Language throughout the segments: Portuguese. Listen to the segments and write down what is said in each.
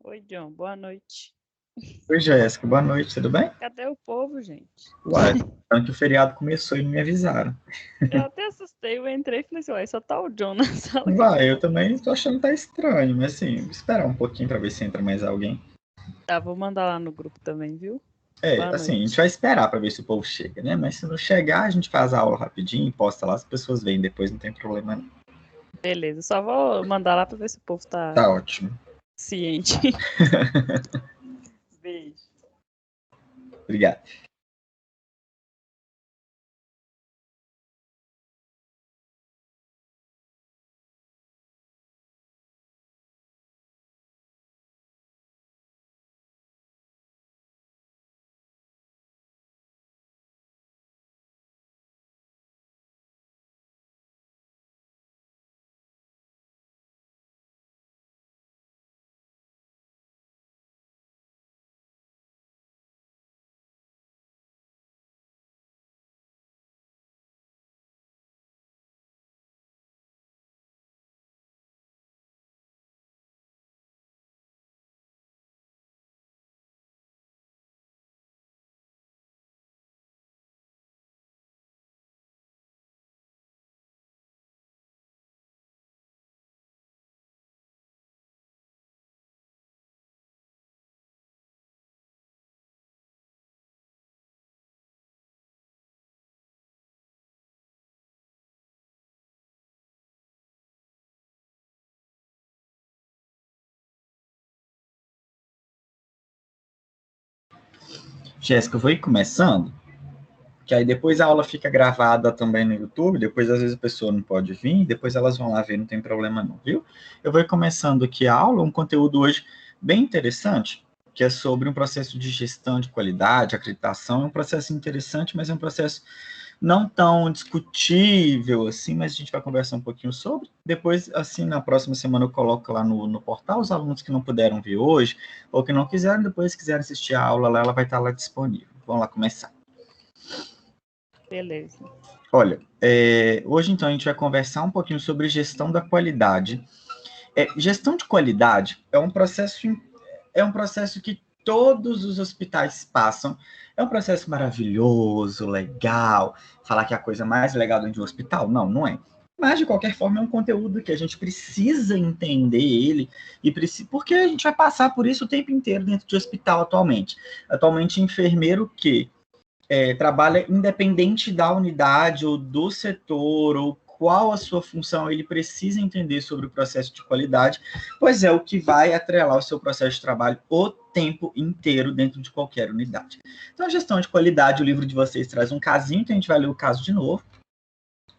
Oi, John, boa noite. Oi, Jéssica, boa noite, tudo bem? Cadê o povo, gente? Uai, tanto que o feriado começou e não me avisaram. Eu até assustei, eu entrei e falei assim, uai, só tá o John na sala, o que que Vai, eu aconteceu? também tô achando que tá estranho, mas assim, vou esperar um pouquinho pra ver se entra mais alguém. Tá, vou mandar lá no grupo também, viu? É, Boa assim, a gente noite. vai esperar pra ver se o povo chega, né? Mas se não chegar, a gente faz a aula rapidinho e posta lá, as pessoas veem depois, não tem problema não. Beleza, só vou mandar lá pra ver se o povo tá Tá ótimo. ciente. Beijo. Obrigado. Jéssica, eu vou ir começando, que aí depois a aula fica gravada também no YouTube, depois às vezes a pessoa não pode vir, depois elas vão lá ver, não tem problema não, viu? Eu vou ir começando aqui a aula, um conteúdo hoje bem interessante, que é sobre um processo de gestão de qualidade, acreditação. É um processo interessante, mas é um processo não tão discutível assim, mas a gente vai conversar um pouquinho sobre. Depois, assim, na próxima semana eu coloco lá no portal os alunos que não puderam vir hoje, ou que não quiseram, depois quiserem assistir a aula lá, ela vai estar lá disponível. Vamos lá começar. Beleza. Olha, hoje então a gente vai conversar um pouquinho sobre gestão da qualidade. Gestão de qualidade é um processo que todos os hospitais passam. É um processo maravilhoso, legal. Falar que é a coisa mais legal dentro de um hospital? Não, não é. Mas, de qualquer forma, é um conteúdo que a gente precisa entender ele, porque a gente vai passar por isso o tempo inteiro dentro de hospital atualmente. Atualmente, enfermeiro que trabalha independente da unidade ou do setor ou qual a sua função, ele precisa entender sobre o processo de qualidade, pois é o que vai atrelar o seu processo de trabalho o tempo inteiro dentro de qualquer unidade. Então, a gestão de qualidade, o livro de vocês traz um casinho, então a gente vai ler o caso de novo.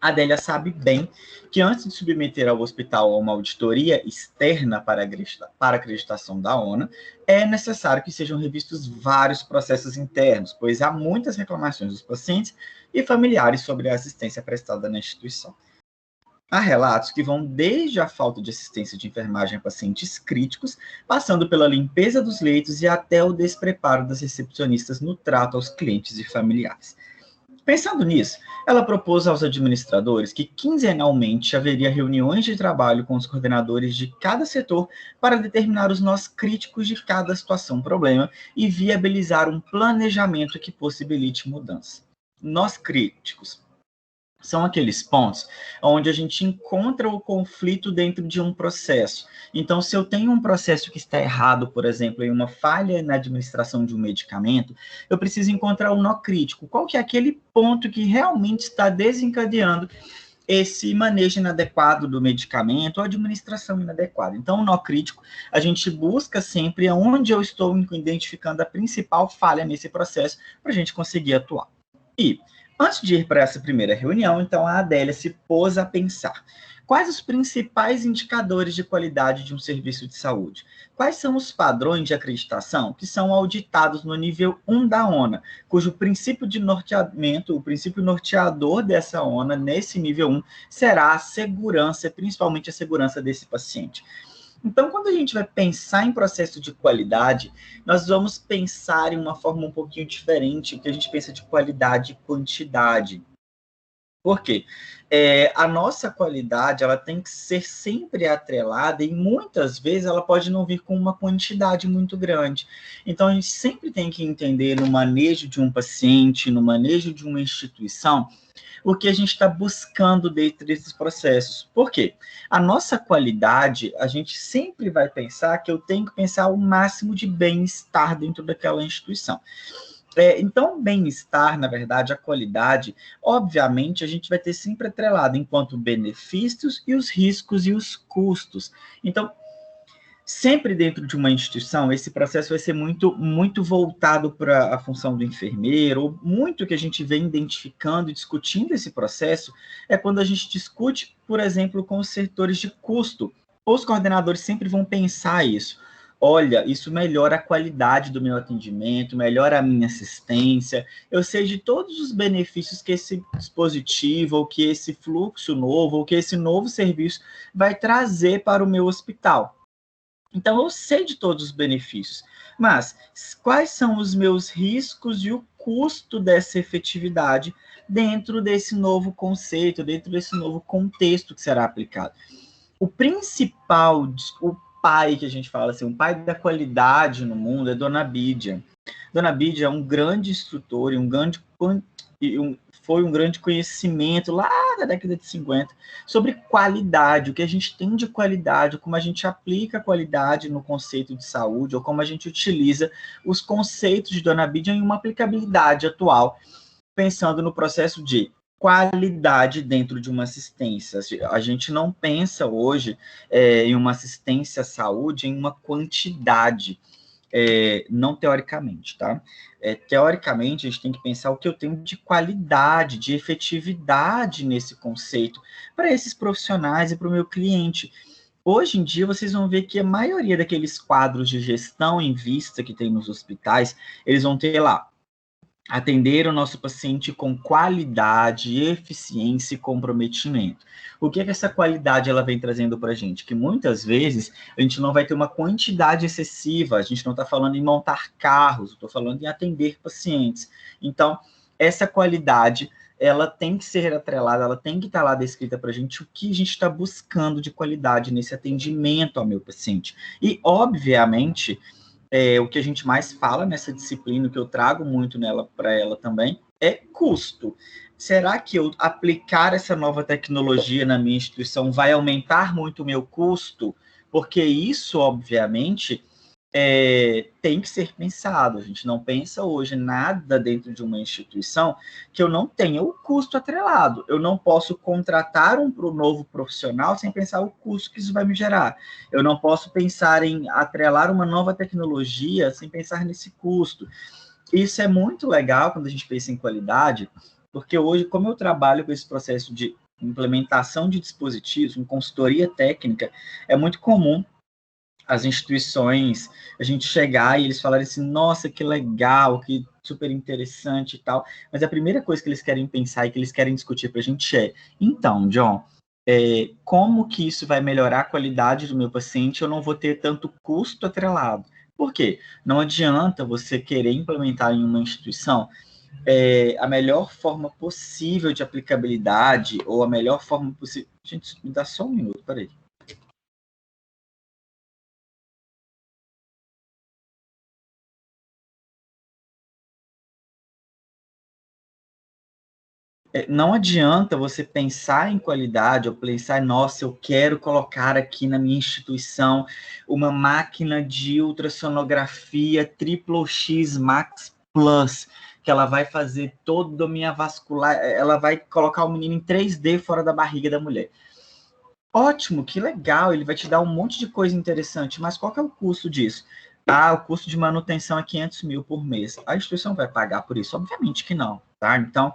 A Adélia sabe bem que antes de submeter ao hospital a uma auditoria externa para a acreditação da ONA, é necessário que sejam revistos vários processos internos, pois há muitas reclamações dos pacientes e familiares sobre a assistência prestada na instituição. Há relatos que vão desde a falta de assistência de enfermagem a pacientes críticos, passando pela limpeza dos leitos e até o despreparo das recepcionistas no trato aos clientes e familiares. Pensando nisso, ela propôs aos administradores que quinzenalmente haveria reuniões de trabalho com os coordenadores de cada setor para determinar os nós críticos de cada situação-problema e viabilizar um planejamento que possibilite mudança. Nós críticos são aqueles pontos onde a gente encontra o conflito dentro de um processo. Então, se eu tenho um processo que está errado, por exemplo, em uma falha na administração de um medicamento, eu preciso encontrar o nó crítico. Qual que é aquele ponto que realmente está desencadeando esse manejo inadequado do medicamento ou administração inadequada? Então, o nó crítico, a gente busca sempre onde eu estou identificando a principal falha nesse processo para a gente conseguir atuar. E, antes de ir para essa primeira reunião, então a Adélia se pôs a pensar: quais os principais indicadores de qualidade de um serviço de saúde? Quais são os padrões de acreditação que são auditados no nível 1 da ONA, cujo princípio de norteamento, o princípio norteador dessa ONA, nesse nível 1, será a segurança, principalmente a segurança desse paciente? Então, quando a gente vai pensar em processo de qualidade, nós vamos pensar em uma forma um pouquinho diferente, que a gente pensa de qualidade e quantidade. Por quê? A nossa qualidade ela tem que ser sempre atrelada e muitas vezes ela pode não vir com uma quantidade muito grande. Então, a gente sempre tem que entender no manejo de um paciente, no manejo de uma instituição, o que a gente está buscando dentro desses processos. Por quê? A nossa qualidade, a gente sempre vai pensar que eu tenho que pensar o máximo de bem-estar dentro daquela instituição. Então, o bem-estar, na verdade, a qualidade, obviamente, a gente vai ter sempre atrelado enquanto benefícios e os riscos e os custos. Então, sempre dentro de uma instituição, esse processo vai ser muito, muito voltado para a função do enfermeiro, ou muito que a gente vem identificando e discutindo esse processo é quando a gente discute, por exemplo, com os setores de custo. Os coordenadores sempre vão pensar isso. Olha, isso melhora a qualidade do meu atendimento, melhora a minha assistência, eu sei de todos os benefícios que esse dispositivo, ou que esse fluxo novo, ou que esse novo serviço vai trazer para o meu hospital. Então, eu sei de todos os benefícios, mas quais são os meus riscos e o custo dessa efetividade dentro desse novo conceito, dentro desse novo contexto que será aplicado? O principal, o pai que a gente fala assim, o pai da qualidade no mundo é Dona Bídia. Dona Bídia é um grande instrutor e foi um grande conhecimento lá da década de 50 sobre qualidade, o que a gente tem de qualidade, como a gente aplica a qualidade no conceito de saúde, ou como a gente utiliza os conceitos de Dona Bídia em uma aplicabilidade atual, pensando no processo de qualidade dentro de uma assistência. A gente não pensa hoje em uma assistência à saúde em uma quantidade, não teoricamente, tá? Teoricamente, a gente tem que pensar o que eu tenho de qualidade, de efetividade nesse conceito para esses profissionais e para o meu cliente. Hoje em dia, vocês vão ver que a maioria daqueles quadros de gestão em vista que tem nos hospitais, eles vão ter lá atender o nosso paciente com qualidade, eficiência e comprometimento. O que é que essa qualidade ela vem trazendo para a gente? Que muitas vezes a gente não vai ter uma quantidade excessiva, a gente não está falando em montar carros, estou falando em atender pacientes. Então, essa qualidade, ela tem que ser atrelada, ela tem que estar lá descrita para a gente o que a gente está buscando de qualidade nesse atendimento ao meu paciente. E, obviamente, o que a gente mais fala nessa disciplina, que eu trago muito nela para ela também, é custo. Será que eu aplicar essa nova tecnologia na minha instituição vai aumentar muito o meu custo? Porque isso, obviamente, tem que ser pensado. A gente não pensa hoje nada dentro de uma instituição que eu não tenha o custo atrelado. Eu não posso contratar um novo profissional sem pensar o custo que isso vai me gerar. Eu não posso pensar em atrelar uma nova tecnologia sem pensar nesse custo. Isso é muito legal quando a gente pensa em qualidade, porque hoje, como eu trabalho com esse processo de implementação de dispositivos, em consultoria técnica, é muito comum as instituições, a gente chegar e eles falarem assim, nossa, que legal, que super interessante e tal, mas a primeira coisa que eles querem pensar e que eles querem discutir para a gente então, John, como que isso vai melhorar a qualidade do meu paciente, eu não vou ter tanto custo atrelado. Por quê? Não adianta você querer implementar em uma instituição a melhor forma possível de aplicabilidade, ou a melhor forma possível... Gente, me dá só um minuto, peraí. Não adianta você pensar em qualidade ou pensar, nossa, eu quero colocar aqui na minha instituição uma máquina de ultrassonografia Triple X Max Plus, que ela vai fazer toda a minha vascular, ela vai colocar o menino em 3D fora da barriga da mulher. Ótimo, que legal, ele vai te dar um monte de coisa interessante, mas qual que é o custo disso? O custo de manutenção é 500 mil por mês. A instituição vai pagar por isso? Obviamente que não, tá? Então,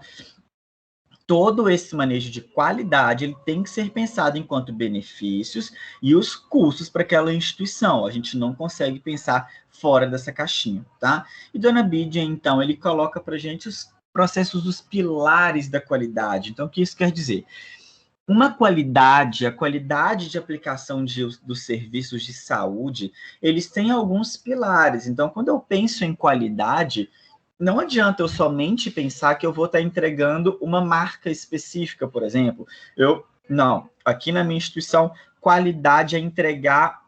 todo esse manejo de qualidade ele tem que ser pensado enquanto benefícios e os custos para aquela instituição. A gente não consegue pensar fora dessa caixinha, tá? E Dona Bídia, então, ele coloca para a gente os processos dos pilares da qualidade. Então, o que isso quer dizer? Uma qualidade, a qualidade de aplicação dos serviços de saúde, eles têm alguns pilares. Então, quando eu penso em qualidade, não adianta eu somente pensar que eu vou estar entregando uma marca específica, por exemplo. Não, aqui na minha instituição, qualidade é entregar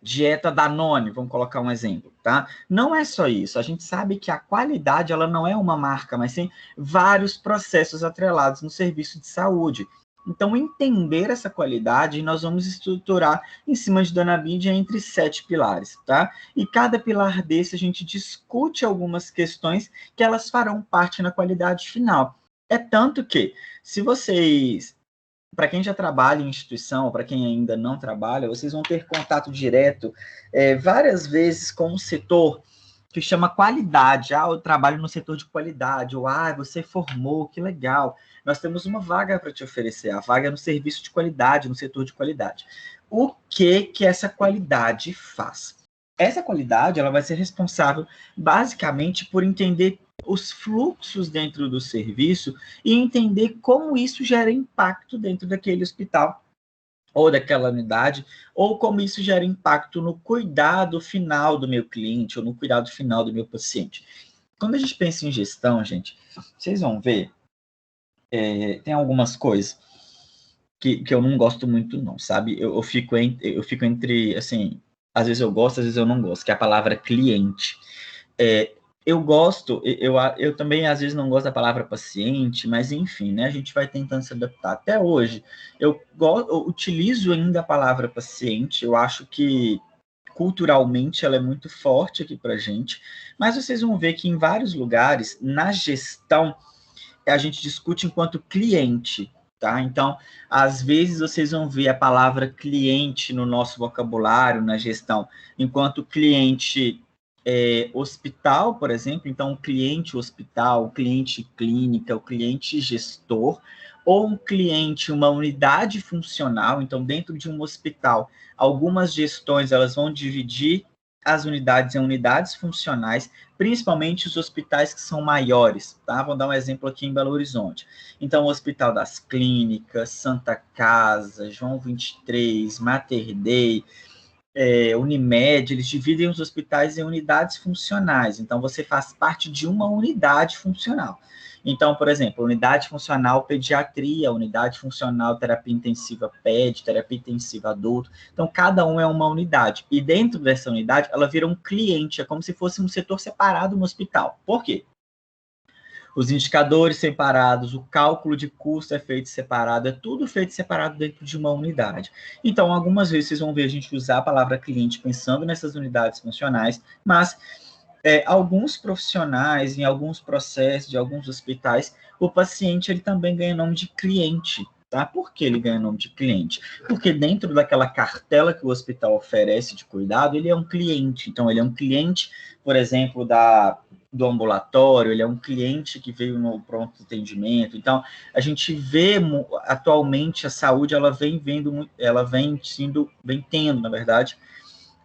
dieta Danone, vamos colocar um exemplo, tá? Não é só isso, a gente sabe que a qualidade, ela não é uma marca, mas sim vários processos atrelados no serviço de saúde. Então, entender essa qualidade, nós vamos estruturar em cima de Dona Bídia entre 7 pilares, tá? E cada pilar desse a gente discute algumas questões que elas farão parte na qualidade final. É tanto que, se vocês para quem já trabalha em instituição, para quem ainda não trabalha, vocês vão ter contato direto várias vezes com um setor que chama qualidade. Ah, eu trabalho no setor de qualidade. Ou, ah, você formou, que legal. Nós temos uma vaga para te oferecer. A vaga é no serviço de qualidade, no setor de qualidade. O que essa qualidade faz? Essa qualidade, ela vai ser responsável basicamente por entender os fluxos dentro do serviço e entender como isso gera impacto dentro daquele hospital ou daquela unidade, ou como isso gera impacto no cuidado final do meu cliente ou no cuidado final do meu paciente. Quando a gente pensa em gestão, gente, vocês vão ver, tem algumas coisas que eu não gosto muito não, sabe? Eu fico entre, assim, às vezes eu gosto, às vezes eu não gosto, que é a palavra cliente. Eu gosto, eu também às vezes não gosto da palavra paciente, mas enfim, né? A gente vai tentando se adaptar. Até hoje, eu utilizo ainda a palavra paciente, eu acho que culturalmente ela é muito forte aqui para a gente, mas vocês vão ver que em vários lugares, na gestão, a gente discute enquanto cliente, tá? Então, às vezes vocês vão ver a palavra cliente no nosso vocabulário, na gestão, enquanto cliente hospital, por exemplo, então o cliente hospital, o cliente clínica, o cliente gestor, ou um cliente, uma unidade funcional, então dentro de um hospital, algumas gestões elas vão dividir as unidades em unidades funcionais, principalmente os hospitais que são maiores, tá? Vou dar um exemplo aqui em Belo Horizonte. Então, o Hospital das Clínicas, Santa Casa, João 23, Mater Dei, Unimed, eles dividem os hospitais em unidades funcionais. Então, você faz parte de uma unidade funcional. Então, por exemplo, unidade funcional pediatria, unidade funcional terapia intensiva PED, terapia intensiva adulto. Então, cada um é uma unidade. E dentro dessa unidade, ela vira um cliente, é como se fosse um setor separado no hospital. Por quê? Os indicadores separados, o cálculo de custo é feito separado, é tudo feito separado dentro de uma unidade. Então, algumas vezes vocês vão ver a gente usar a palavra cliente pensando nessas unidades funcionais, mas alguns profissionais, em alguns processos de alguns hospitais, o paciente ele também ganha nome de cliente. Tá? Por que ele ganha nome de cliente? Porque dentro daquela cartela que o hospital oferece de cuidado, ele é um cliente. Então, ele é um cliente, por exemplo, do ambulatório, ele é um cliente que veio no pronto atendimento. Então, a gente vê atualmente a saúde, ela vem tendo, na verdade,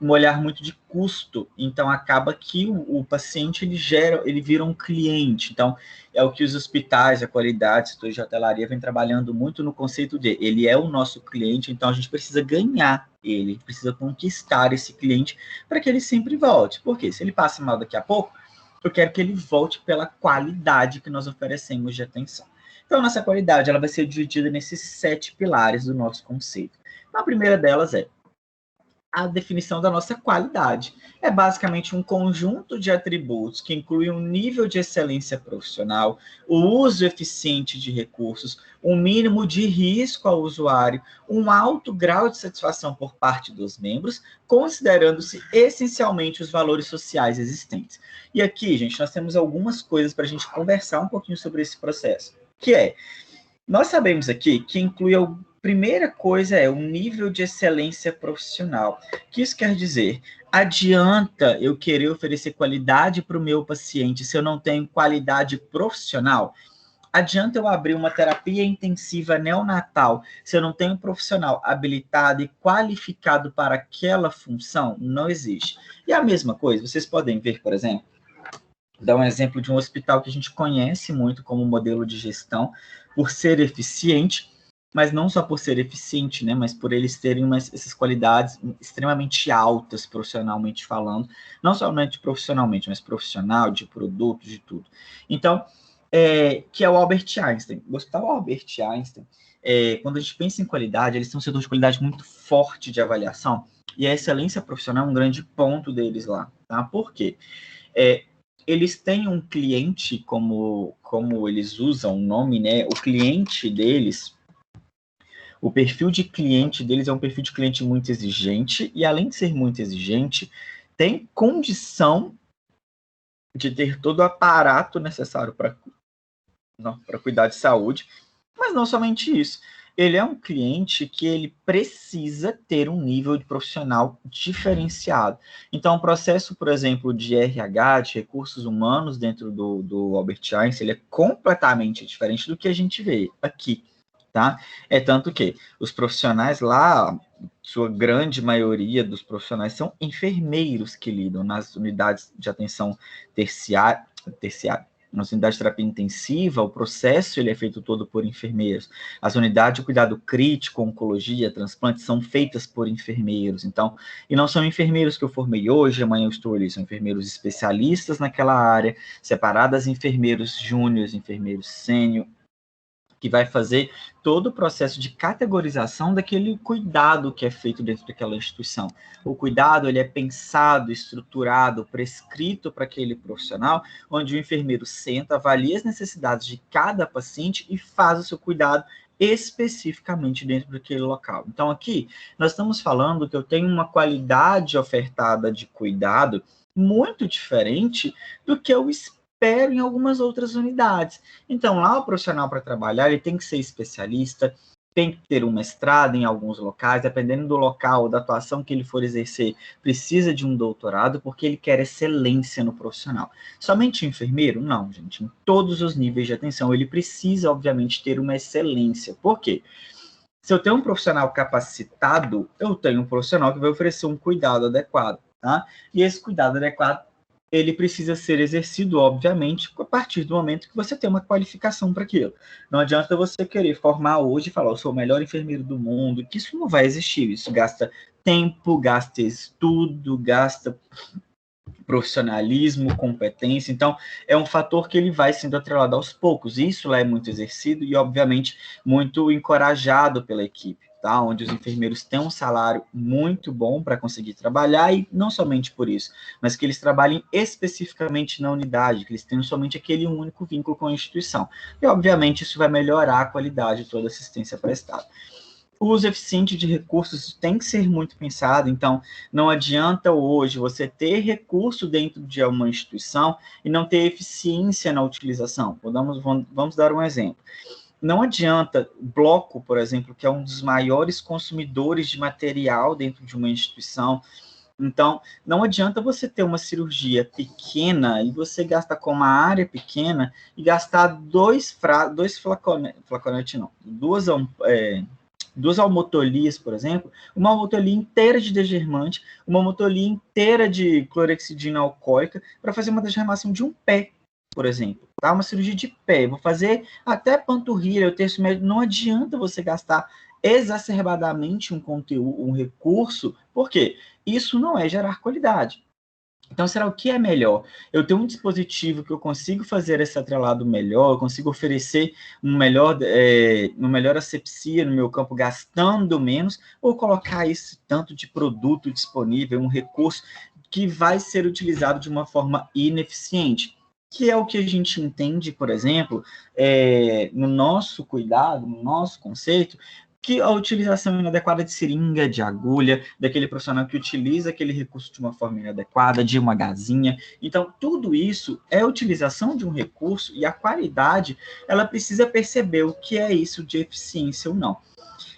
um olhar muito de custo, então acaba que o paciente ele vira um cliente. Então, é o que os hospitais, a qualidade, o setor de hotelaria vem trabalhando muito no conceito de ele é o nosso cliente, então a gente precisa ganhar ele, precisa conquistar esse cliente para que ele sempre volte. Porque se ele passa mal daqui a pouco, eu quero que ele volte pela qualidade que nós oferecemos de atenção. Então, nossa qualidade ela vai ser dividida nesses 7 pilares do nosso conceito. A primeira delas é a definição da nossa qualidade. É basicamente um conjunto de atributos que inclui um nível de excelência profissional, o uso eficiente de recursos, um mínimo de risco ao usuário, um alto grau de satisfação por parte dos membros, considerando-se essencialmente os valores sociais existentes. E aqui, gente, nós temos algumas coisas para a gente conversar um pouquinho sobre esse processo, que é, nós sabemos aqui que inclui a primeira coisa é o nível de excelência profissional. O que isso quer dizer? Adianta eu querer oferecer qualidade para o meu paciente se eu não tenho qualidade profissional? Adianta eu abrir uma terapia intensiva neonatal se eu não tenho um profissional habilitado e qualificado para aquela função? Não existe. E a mesma coisa, vocês podem ver, por exemplo, dar um exemplo de um hospital que a gente conhece muito como modelo de gestão, por ser eficiente, mas não só por ser eficiente, né, mas por eles terem essas qualidades extremamente altas, profissionalmente falando, não somente profissionalmente, mas profissional, de produto, de tudo. Então, que é o Albert Einstein. O Hospital Albert Einstein, quando a gente pensa em qualidade, eles têm um setor de qualidade muito forte de avaliação, e a excelência profissional é um grande ponto deles lá, tá? Por quê? Eles têm um cliente, como eles usam o nome, né? O cliente deles, o perfil de cliente deles é um perfil de cliente muito exigente, e além de ser muito exigente, tem condição de ter todo o aparato necessário para cuidar de saúde, mas não somente isso. Ele é um cliente que ele precisa ter um nível de profissional diferenciado. Então, o processo, por exemplo, de RH, de recursos humanos dentro do Albert Einstein, ele é completamente diferente do que a gente vê aqui, tá? É tanto que os profissionais lá, sua grande maioria dos profissionais são enfermeiros que lidam nas unidades de atenção terciária, nas unidades de terapia intensiva, o processo ele é feito todo por enfermeiros. As unidades de cuidado crítico, oncologia, transplante, são feitas por enfermeiros. Então, e não são enfermeiros que eu formei hoje, amanhã eu estou ali, são enfermeiros especialistas naquela área, separadas enfermeiros júniores, enfermeiros sênior, que vai fazer todo o processo de categorização daquele cuidado que é feito dentro daquela instituição. O cuidado ele é pensado, estruturado, prescrito para aquele profissional, onde o enfermeiro senta, avalia as necessidades de cada paciente e faz o seu cuidado especificamente dentro daquele local. Então, aqui, nós estamos falando que eu tenho uma qualidade ofertada de cuidado muito diferente do que eu espero em algumas outras unidades. Então, lá o profissional para trabalhar, ele tem que ser especialista, tem que ter um mestrado em alguns locais, dependendo do local, da atuação que ele for exercer, precisa de um doutorado, porque ele quer excelência no profissional. Somente o enfermeiro? Não, gente. Em todos os níveis de atenção, ele precisa, obviamente, ter uma excelência. Por quê? Se eu tenho um profissional capacitado, eu tenho um profissional que vai oferecer um cuidado adequado, tá? E esse cuidado adequado ele precisa ser exercido, obviamente, a partir do momento que você tem uma qualificação para aquilo. Não adianta você querer formar hoje e falar, eu sou o melhor enfermeiro do mundo, que isso não vai existir. Isso gasta tempo, gasta estudo, gasta profissionalismo, competência. Então, é um fator que ele vai sendo atrelado aos poucos. Isso lá é muito exercido e, obviamente, muito encorajado pela equipe, tá? Onde os enfermeiros têm um salário muito bom para conseguir trabalhar e não somente por isso, mas que eles trabalhem especificamente na unidade, que eles tenham somente aquele único vínculo com a instituição. E, obviamente, isso vai melhorar a qualidade de toda a assistência prestada. O uso eficiente de recursos tem que ser muito pensado, então não adianta hoje você ter recurso dentro de uma instituição e não ter eficiência na utilização. Vamos dar um exemplo. Não adianta bloco, por exemplo, que é um dos maiores consumidores de material dentro de uma instituição. Então, não adianta você ter uma cirurgia pequena e você gastar com uma área pequena e gastar dois flaconetes, não, duas almotolias, por exemplo, uma almotolia inteira de degermante, uma almotolia inteira de clorexidina alcoólica para fazer uma degermação de um pé, por exemplo. Tá? Uma cirurgia de pé. Vou fazer até panturrilha, o terço médio. Não adianta você gastar exacerbadamente um conteúdo, um recurso, por quê? Isso não é gerar qualidade. Então, será o que é melhor? Eu tenho um dispositivo que eu consigo fazer esse atrelado melhor, eu consigo oferecer uma melhor asepsia no meu campo gastando menos, ou colocar esse tanto de produto disponível, um recurso que vai ser utilizado de uma forma ineficiente, que é o que a gente entende, por exemplo, no nosso cuidado, no nosso conceito, que a utilização inadequada de seringa, de agulha, daquele profissional que utiliza aquele recurso de uma forma inadequada, de uma gazinha. Então, tudo isso é utilização de um recurso e a qualidade, ela precisa perceber o que é isso de eficiência ou não.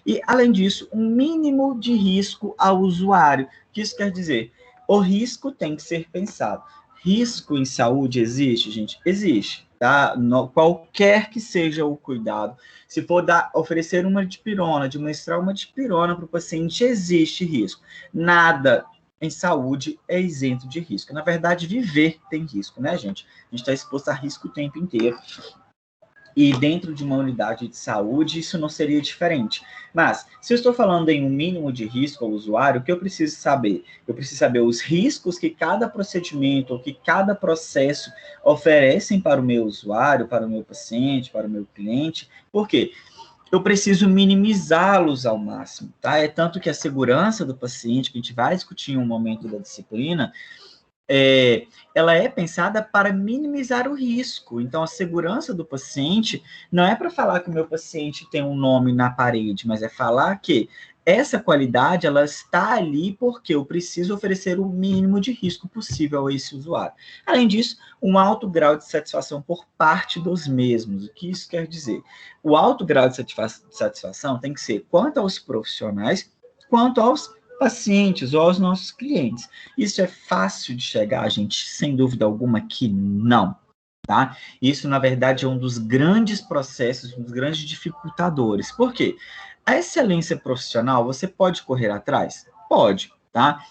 E, além disso, um mínimo de risco ao usuário. O que isso quer dizer? O risco tem que ser pensado. Risco em saúde existe, gente? Existe. Tá? Qualquer que seja o cuidado, se for oferecer uma dipirona, administrar uma dipirona para o paciente, existe risco. Nada em saúde é isento de risco. Na verdade, viver tem risco, né, gente? A gente está exposto a risco o tempo inteiro. E dentro de uma unidade de saúde, isso não seria diferente. Mas, se eu estou falando em um mínimo de risco ao usuário, o que eu preciso saber? Eu preciso saber os riscos que cada procedimento ou que cada processo oferecem para o meu usuário, para o meu paciente, para o meu cliente. Por quê? Eu preciso minimizá-los ao máximo, tá? É tanto que a segurança do paciente, que a gente vai discutir em um momento da disciplina, ela é pensada para minimizar o risco. Então, a segurança do paciente não é para falar que o meu paciente tem um nome na parede, mas é falar que essa qualidade ela está ali porque eu preciso oferecer o mínimo de risco possível a esse usuário. Além disso, um alto grau de satisfação por parte dos mesmos. O que isso quer dizer? O alto grau de satisfação tem que ser quanto aos profissionais, quanto aos pacientes ou aos nossos clientes. Isso é fácil de chegar, gente? Sem dúvida alguma que não, tá? Isso, na verdade, é um dos grandes processos, um dos grandes dificultadores. Por quê? A excelência profissional, você pode correr atrás? Pode, tá?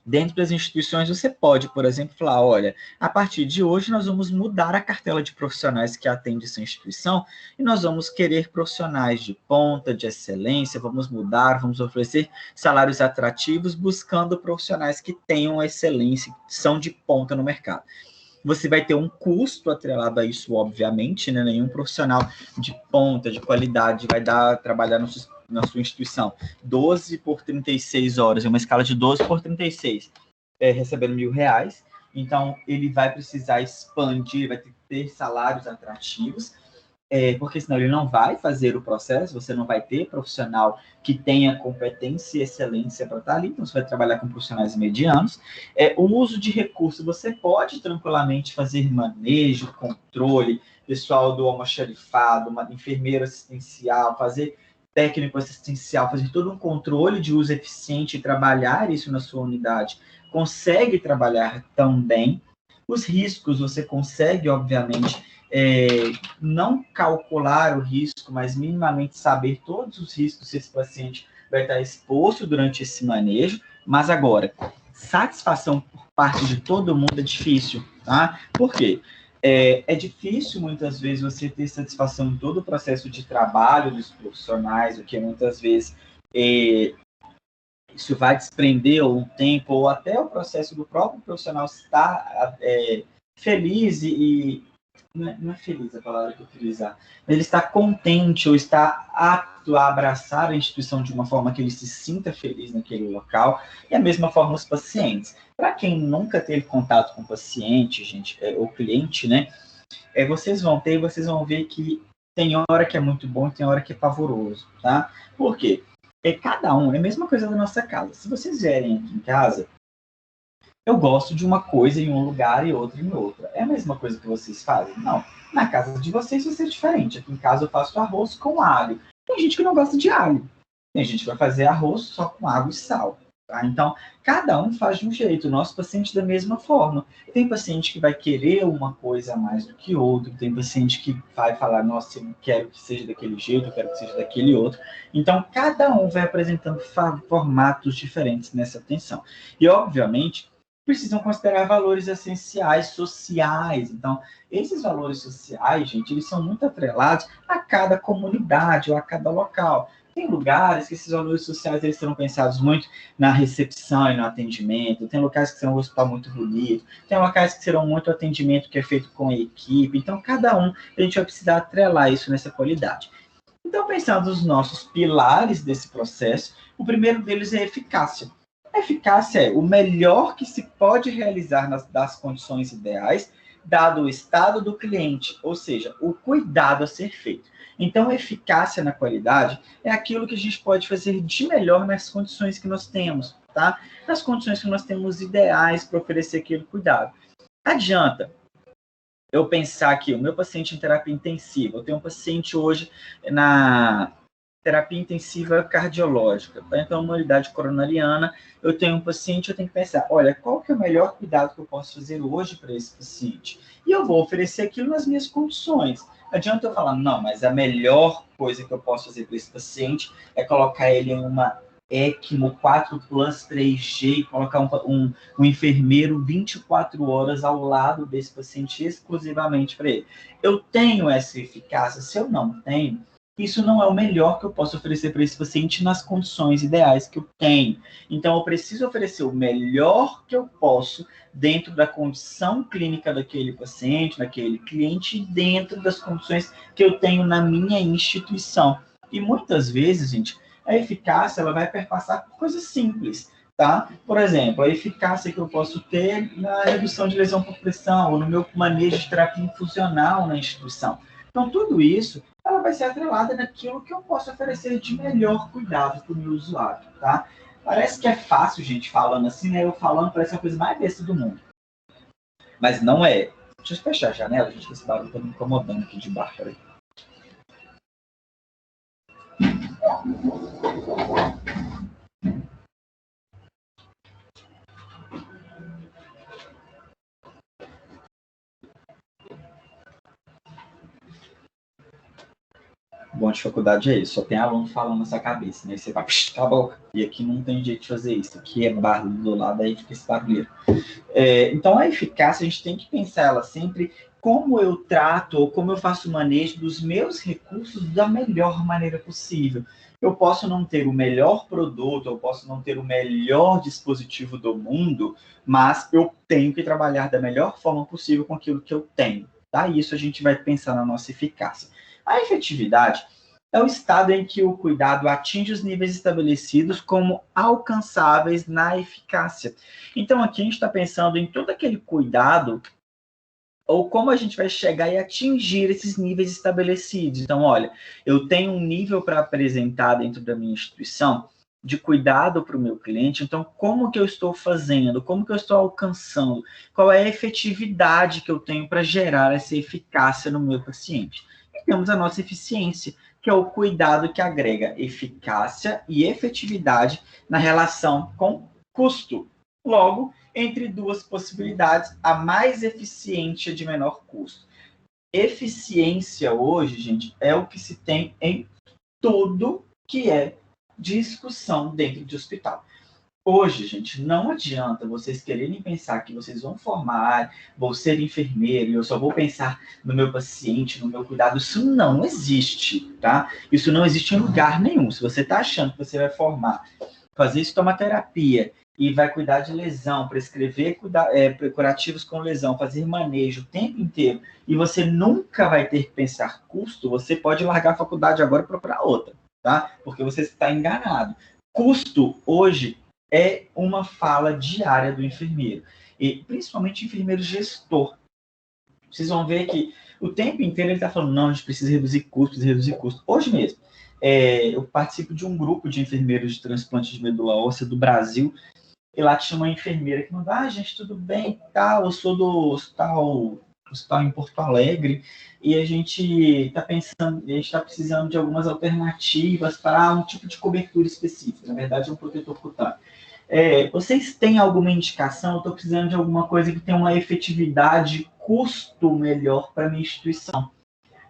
Dentro das instituições, você pode, por exemplo, falar, olha, a partir de hoje nós vamos mudar a cartela de profissionais que atende essa instituição e nós vamos querer profissionais de ponta, de excelência, vamos mudar, vamos oferecer salários atrativos, buscando profissionais que tenham excelência, que são de ponta no mercado. Você vai ter um custo atrelado a isso, obviamente, né? Nenhum profissional de ponta, de qualidade, vai trabalhar na sua instituição 12 por 36 horas, é uma escala de 12 por 36, recebendo R$1.000. Então, ele vai precisar expandir, vai ter que ter salários atrativos, porque senão ele não vai fazer o processo, você não vai ter profissional que tenha competência e excelência para estar ali, então você vai trabalhar com profissionais medianos. O uso de recursos, você pode tranquilamente fazer manejo, controle, pessoal do almoxarifado, uma enfermeira assistencial, fazer técnico assistencial, fazer todo um controle de uso eficiente e trabalhar isso na sua unidade. Consegue trabalhar também. Os riscos você consegue, obviamente, não calcular o risco, mas minimamente saber todos os riscos que esse paciente vai estar exposto durante esse manejo. Mas agora, satisfação por parte de todo mundo é difícil, tá? Por quê? É difícil, muitas vezes, você ter satisfação em todo o processo de trabalho dos profissionais, o que muitas vezes isso vai desprender um tempo, ou até o processo do próprio profissional estar feliz não é feliz a palavra que eu utilizar, mas ele está contente ou está apto a abraçar a instituição de uma forma que ele se sinta feliz naquele local, e a mesma forma os pacientes. Para quem nunca teve contato com o paciente, gente, ou cliente, né, vocês vão ver que tem hora que é muito bom e tem hora que é pavoroso, tá? Por quê? Cada um, é a mesma coisa da nossa casa. Se vocês vierem aqui em casa, eu gosto de uma coisa em um lugar e outra em outra. É a mesma coisa que vocês fazem? Não. Na casa de vocês vai ser diferente. Aqui em casa eu faço arroz com alho. Tem gente que não gosta de alho. Tem gente que vai fazer arroz só com água e sal. Tá? Então, cada um faz de um jeito. O nosso paciente da mesma forma. Tem paciente que vai querer uma coisa a mais do que outro. Tem paciente que vai falar, nossa, eu quero que seja daquele jeito, eu quero que seja daquele outro. Então, cada um vai apresentando formatos diferentes nessa atenção. E, obviamente, precisam considerar valores essenciais sociais. Então, esses valores sociais, gente, eles são muito atrelados a cada comunidade ou a cada local. Tem lugares que esses valores sociais eles serão pensados muito na recepção e no atendimento. Tem locais que serão um hospital muito bonito. Tem locais que serão muito atendimento que é feito com a equipe. Então, cada um, a gente vai precisar atrelar isso nessa qualidade. Então, pensando nos nossos pilares desse processo, o primeiro deles é a eficácia. A eficácia é o melhor que se pode realizar das condições ideais, dado o estado do cliente, ou seja, o cuidado a ser feito. Então, a eficácia na qualidade é aquilo que a gente pode fazer de melhor nas condições que nós temos, tá? Nas condições que nós temos ideais para oferecer aquele cuidado. Adianta eu pensar que o meu paciente em terapia intensiva, eu tenho um paciente hoje na terapia intensiva cardiológica, então uma unidade coronariana, eu tenho um paciente, eu tenho que pensar, olha, qual que é o melhor cuidado que eu posso fazer hoje para esse paciente? E eu vou oferecer aquilo nas minhas condições. Adianta eu falar, não, mas a melhor coisa que eu posso fazer para esse paciente é colocar ele em uma ECMO 4+3G, colocar um enfermeiro 24 horas ao lado desse paciente exclusivamente para ele. Eu tenho essa eficácia? Se eu não tenho, isso não é o melhor que eu posso oferecer para esse paciente nas condições ideais que eu tenho. Então, eu preciso oferecer o melhor que eu posso dentro da condição clínica daquele paciente, daquele cliente, dentro das condições que eu tenho na minha instituição. E muitas vezes, gente, a eficácia ela vai perpassar por coisas simples, tá? Por exemplo, a eficácia que eu posso ter na redução de lesão por pressão ou no meu manejo de terapia infusional na instituição. Então, tudo isso ela vai ser atrelada naquilo que eu posso oferecer de melhor cuidado para o meu usuário, tá? Parece que é fácil, gente, falando assim, né? Eu falando parece a coisa mais besta do mundo. Mas não é. Deixa eu fechar a janela, gente, que esse barulho tá me incomodando aqui de baixo. Peraí. Bom de faculdade é isso, só tem aluno falando na sua cabeça, né? Você vai, cala a boca. E aqui não tem jeito de fazer isso. Aqui é barulho do lado, aí fica esse barulho. Então, a eficácia, a gente tem que pensar ela sempre como eu trato ou como eu faço o manejo dos meus recursos da melhor maneira possível. Eu posso não ter o melhor produto, eu posso não ter o melhor dispositivo do mundo, mas eu tenho que trabalhar da melhor forma possível com aquilo que eu tenho. Tá? Isso a gente vai pensar na nossa eficácia. A efetividade é o estado em que o cuidado atinge os níveis estabelecidos como alcançáveis na eficácia. Então, aqui a gente está pensando em todo aquele cuidado ou como a gente vai chegar e atingir esses níveis estabelecidos. Então, olha, eu tenho um nível para apresentar dentro da minha instituição de cuidado para o meu cliente, então como que eu estou fazendo, como que eu estou alcançando, qual é a efetividade que eu tenho para gerar essa eficácia no meu paciente. E temos a nossa eficiência, que é o cuidado que agrega eficácia e efetividade na relação com custo. Logo, entre duas possibilidades, a mais eficiente é de menor custo. Eficiência hoje, gente, é o que se tem em tudo que é discussão dentro de hospital. Hoje, gente, não adianta vocês quererem pensar que vocês vão formar, vou ser enfermeiro e eu só vou pensar no meu paciente, no meu cuidado. Isso não existe, tá? Isso não existe em lugar nenhum. Se você está achando que você vai formar, fazer estomaterapia e vai cuidar de lesão, prescrever curativos com lesão, fazer manejo o tempo inteiro, e você nunca vai ter que pensar custo, você pode largar a faculdade agora e procurar outra, tá? Porque você está enganado. Custo, hoje, é uma fala diária do enfermeiro, e principalmente enfermeiro gestor. Vocês vão ver que o tempo inteiro ele está falando, não, a gente precisa reduzir custo. Hoje mesmo, eu participo de um grupo de enfermeiros de transplante de medula óssea do Brasil, e lá tinha uma enfermeira que mandou, gente, tudo bem, tal, eu sou do hospital em Porto Alegre, e a gente está pensando, a gente está precisando de algumas alternativas para um tipo de cobertura específica, na verdade é um protetor cutâneo. Vocês têm alguma indicação? Eu estou precisando de alguma coisa que tenha uma efetividade, custo melhor para a minha instituição.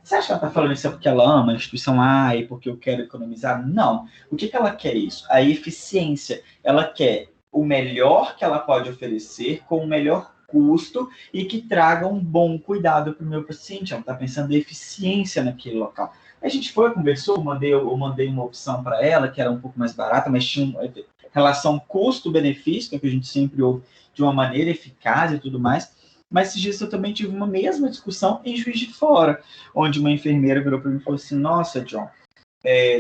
Você acha que ela está falando isso porque ela ama a instituição A e porque eu quero economizar? Não. O que ela quer isso? A eficiência. Ela quer o melhor que ela pode oferecer com o melhor custo e que traga um bom cuidado para o meu paciente. Ela está pensando em eficiência naquele local. A gente conversou, eu mandei uma opção para ela que era um pouco mais barata, mas tinha uma relação custo-benefício, que a gente sempre ouve de uma maneira eficaz e tudo mais. Mas esses dias eu também tive uma mesma discussão em Juiz de Fora, onde uma enfermeira virou para mim e falou assim, nossa, John,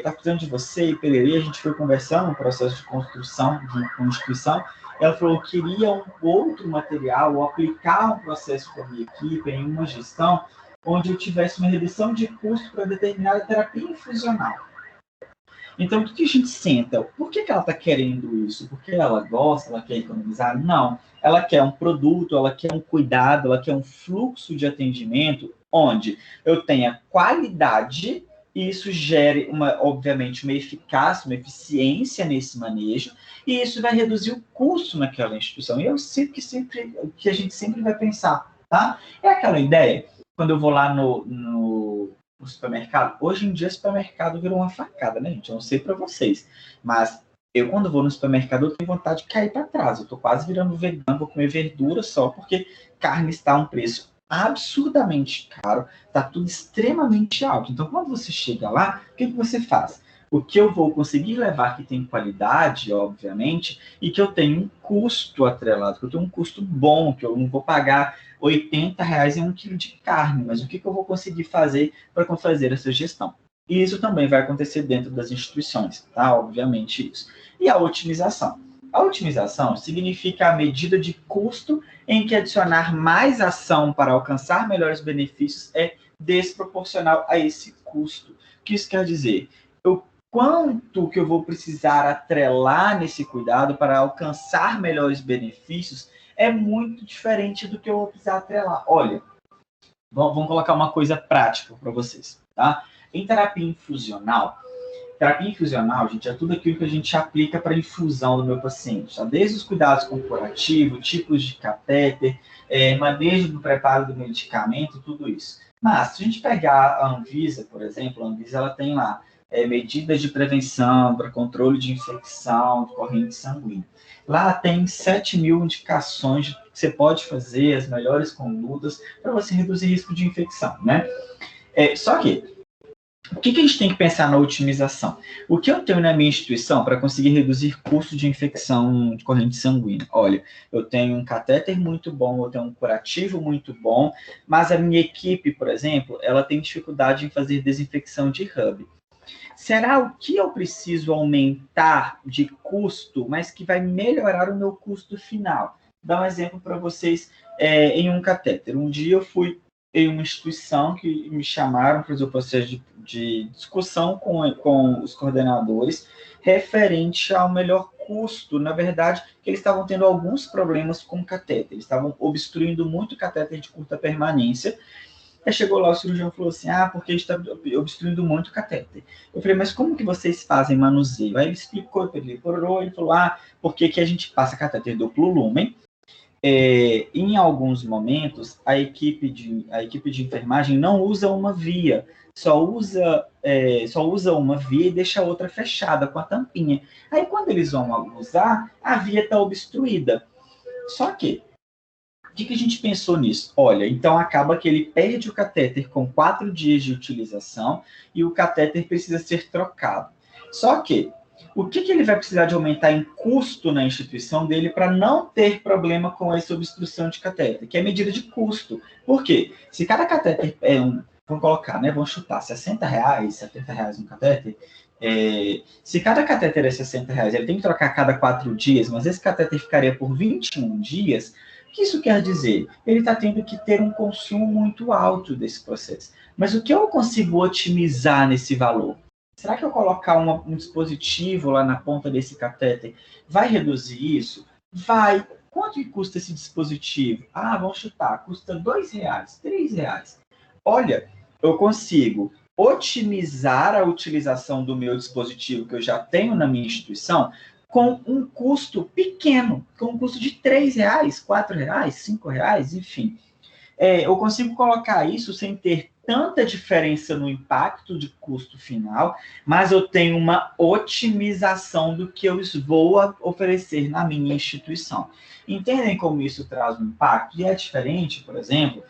tá precisando de você e pererê, a gente foi conversando no processo de construção de uma constituição, ela falou que queria um outro material, ou aplicar um processo com a minha equipe em uma gestão, onde eu tivesse uma redução de custo para determinada terapia infusional. Então, o que a gente senta? Por que ela está querendo isso? Porque ela gosta, ela quer economizar? Não. Ela quer um produto, ela quer um cuidado, ela quer um fluxo de atendimento onde eu tenha qualidade e isso gere, obviamente, uma eficácia, uma eficiência nesse manejo e isso vai reduzir o custo naquela instituição. E eu sinto que a gente sempre vai pensar, tá? É aquela ideia, quando eu vou lá no supermercado. Hoje em dia, o supermercado virou uma facada, né, gente? Eu não sei para vocês, mas Eu, quando vou no supermercado, eu tenho vontade de cair para trás. Eu estou quase virando vegano, vou comer verdura só, porque carne está a um preço absurdamente caro, está tudo extremamente alto. Então, quando você chega lá, o que você faz? O que eu vou conseguir levar que tem qualidade, obviamente, e que eu tenho um custo atrelado, que eu tenho um custo bom, que eu não vou pagar R$ 80 em 1 quilo de carne, mas o que eu vou conseguir fazer para fazer essa gestão? E isso também vai acontecer dentro das instituições, tá? Obviamente isso. E a otimização. A otimização significa a medida de custo em que adicionar mais ação para alcançar melhores benefícios é desproporcional a esse custo. O que isso quer dizer? O quanto que eu vou precisar atrelar nesse cuidado para alcançar melhores benefícios é muito diferente do que eu vou precisar atrelar. Olha, vamos colocar uma coisa prática para vocês, tá? Em terapia infusional, gente, é tudo aquilo que a gente aplica para infusão do meu paciente, tá? Desde os cuidados com curativo, tipos de catéter, manejo do preparo do medicamento, tudo isso. Mas, se a gente pegar a Anvisa, por exemplo, a Anvisa ela tem lá medidas de prevenção para controle de infecção de corrente sanguínea. Lá tem 7.000 indicações de que você pode fazer, as melhores condutas para você reduzir risco de infecção, né? Só que o que a gente tem que pensar na otimização? O que eu tenho na minha instituição para conseguir reduzir custo de infecção de corrente sanguínea? Olha, eu tenho um catéter muito bom, eu tenho um curativo muito bom, mas a minha equipe, por exemplo, ela tem dificuldade em fazer desinfecção de hub. Será o que eu preciso aumentar de custo, mas que vai melhorar o meu custo final? Vou dar um exemplo para vocês em um catéter. Um dia eu fui em uma instituição que me chamaram para fazer o processo de discussão com os coordenadores referente ao melhor custo. Na verdade, que eles estavam tendo alguns problemas com o catéter. Eles estavam obstruindo muito o catéter de curta permanência. Aí chegou lá, o cirurgião falou assim, porque a gente está obstruindo muito o catéter. Eu falei, mas como que vocês fazem manuseio? Aí ele explicou, ele falou, porque que a gente passa catéter duplo lumen. Em alguns momentos, a equipe de enfermagem não usa uma via, só usa uma via e deixa a outra fechada com a tampinha. Aí, quando eles vão usar, a via está obstruída. Só que, o que a gente pensou nisso? Olha, então acaba que ele perde o catéter com 4 dias de utilização e o catéter precisa ser trocado. Só que, o que ele vai precisar de aumentar em custo na instituição dele para não ter problema com essa obstrução de catéter, que é medida de custo. Por quê? Se cada catéter vamos colocar, né? Vamos chutar, R$60, R$70 um catéter. Se cada catéter é R$60, ele tem que trocar a cada 4 dias, mas esse catéter ficaria por 21 dias. O que isso quer dizer? Ele está tendo que ter um consumo muito alto desse processo. Mas o que eu consigo otimizar nesse valor? Será que eu colocar um dispositivo lá na ponta desse catéter vai reduzir isso? Vai. Quanto que custa esse dispositivo? Vamos chutar, custa R$2, R$3. Olha, eu consigo otimizar a utilização do meu dispositivo que eu já tenho na minha instituição com um custo pequeno, com um custo de R$3, R$4, R$5, enfim. Eu consigo colocar isso sem ter tanta diferença no impacto de custo final, mas eu tenho uma otimização do que eu vou oferecer na minha instituição. Entendem como isso traz um impacto? E é diferente, por exemplo,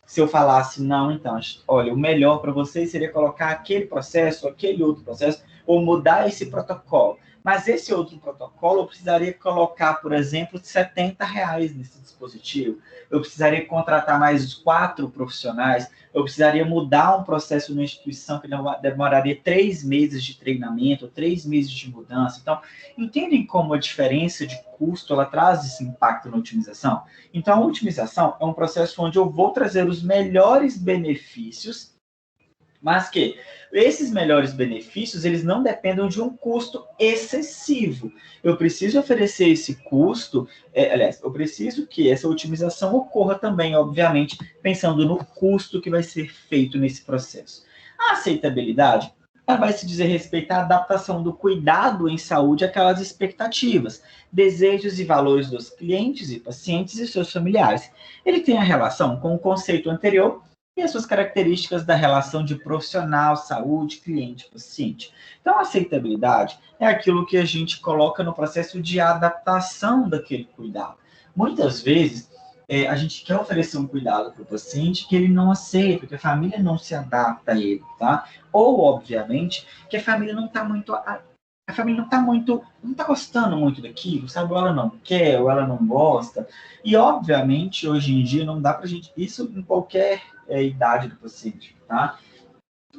se eu falasse, não, então, olha, o melhor para vocês seria colocar aquele processo, aquele outro processo, ou mudar esse protocolo. Mas esse outro protocolo eu precisaria colocar, por exemplo, R$70 nesse dispositivo. Eu precisaria contratar mais 4 profissionais. Eu precisaria mudar um processo na instituição que demoraria 3 meses de treinamento, 3 meses de mudança. Então, entendem como a diferença de custo ela traz esse impacto na otimização? Então, a otimização é um processo onde eu vou trazer os melhores benefícios, mas que esses melhores benefícios, eles não dependem de um custo excessivo. Eu preciso oferecer esse custo, eu preciso que essa otimização ocorra também, obviamente, pensando no custo que vai ser feito nesse processo. A aceitabilidade, ela vai se dizer respeito à adaptação do cuidado em saúde àquelas expectativas, desejos e valores dos clientes e pacientes e seus familiares. Ele tem a relação com o conceito anterior e as suas características da relação de profissional, saúde, cliente, paciente. Então, a aceitabilidade é aquilo que a gente coloca no processo de adaptação daquele cuidado. Muitas vezes, a gente quer oferecer um cuidado para o paciente que ele não aceita, que a família não se adapta a ele, tá? Ou, obviamente, que a família não está muito não está gostando muito daquilo, sabe? Ou ela não quer, ou ela não gosta. E, obviamente, hoje em dia, não dá para a gente... Isso em qualquer idade do paciente, tá?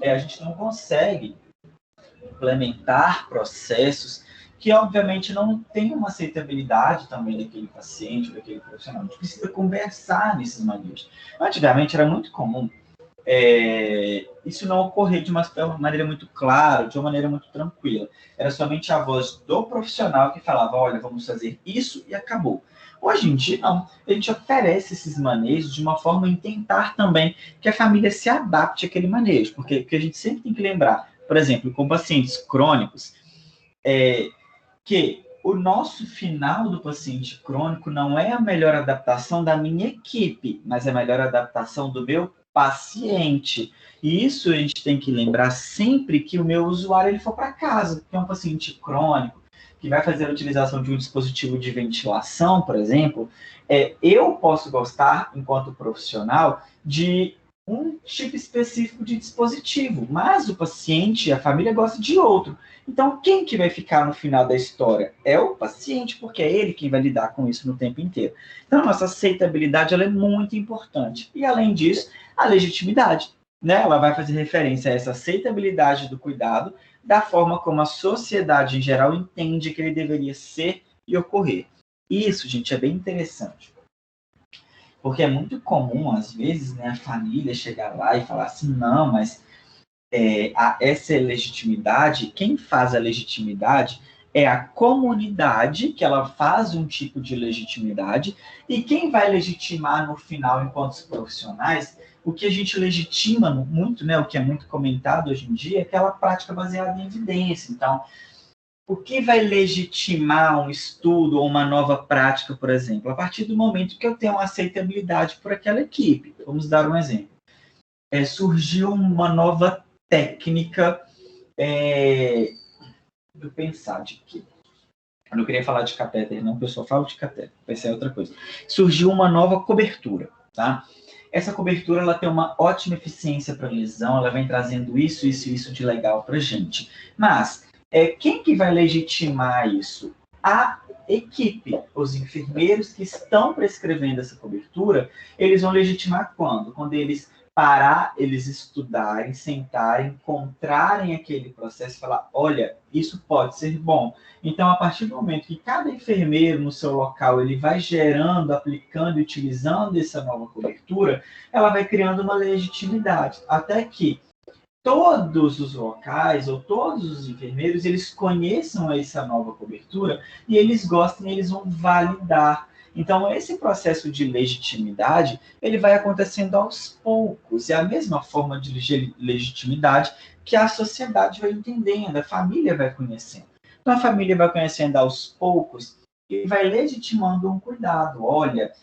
A gente não consegue implementar processos que, obviamente, não tem uma aceitabilidade também daquele paciente, daquele profissional. A gente precisa conversar nesses manejos. Antigamente, era muito comum isso não ocorrer de uma maneira muito clara, de uma maneira muito tranquila. Era somente a voz do profissional que falava, olha, vamos fazer isso e acabou. Hoje em dia, não. A gente oferece esses manejos de uma forma em tentar também que a família se adapte àquele manejo, porque a gente sempre tem que lembrar, por exemplo, com pacientes crônicos, que o nosso final do paciente crônico não é a melhor adaptação da minha equipe, mas a melhor adaptação do meu paciente. E isso a gente tem que lembrar sempre que o meu usuário ele for para casa, que é um paciente crônico, que vai fazer a utilização de um dispositivo de ventilação, por exemplo, eu posso gostar, enquanto profissional, de um tipo específico de dispositivo, mas o paciente, a família gosta de outro. Então, quem que vai ficar no final da história? É o paciente, porque é ele quem vai lidar com isso no tempo inteiro. Então, a nossa aceitabilidade ela é muito importante. E, além disso, a legitimidade, né? Ela vai fazer referência a essa aceitabilidade do cuidado, da forma como a sociedade em geral entende que ele deveria ser e ocorrer. Isso, gente, é bem interessante. Porque é muito comum, às vezes, né, a família chegar lá e falar assim, não, mas essa legitimidade, quem faz a legitimidade é a comunidade, que ela faz um tipo de legitimidade, e quem vai legitimar no final, enquanto profissionais, o que a gente legitima muito, né, o que é muito comentado hoje em dia, é aquela prática baseada em evidência. Então, o que vai legitimar um estudo ou uma nova prática, por exemplo? A partir do momento que eu tenho uma aceitabilidade por aquela equipe. Vamos dar um exemplo. Surgiu uma nova técnica, vou pensar de que eu não queria falar de catéter, não, porque eu só falo de catéter, vai ser outra coisa. Surgiu uma nova cobertura, tá? Essa cobertura ela tem uma ótima eficiência para lesão, ela vem trazendo isso de legal para gente. Mas quem que vai legitimar isso? A equipe, os enfermeiros que estão prescrevendo essa cobertura, eles vão legitimar quando? Quando eles eles estudarem, sentarem, encontrarem aquele processo e falar, olha, isso pode ser bom. Então, a partir do momento que cada enfermeiro no seu local ele vai gerando, aplicando e utilizando essa nova cobertura, ela vai criando uma legitimidade, até que todos os locais ou todos os enfermeiros eles conheçam essa nova cobertura e eles gostem, eles vão validar. Então, esse processo de legitimidade, ele vai acontecendo aos poucos. É a mesma forma de legitimidade que a sociedade vai entendendo, a família vai conhecendo. Então, a família vai conhecendo aos poucos e vai legitimando um cuidado. Olha,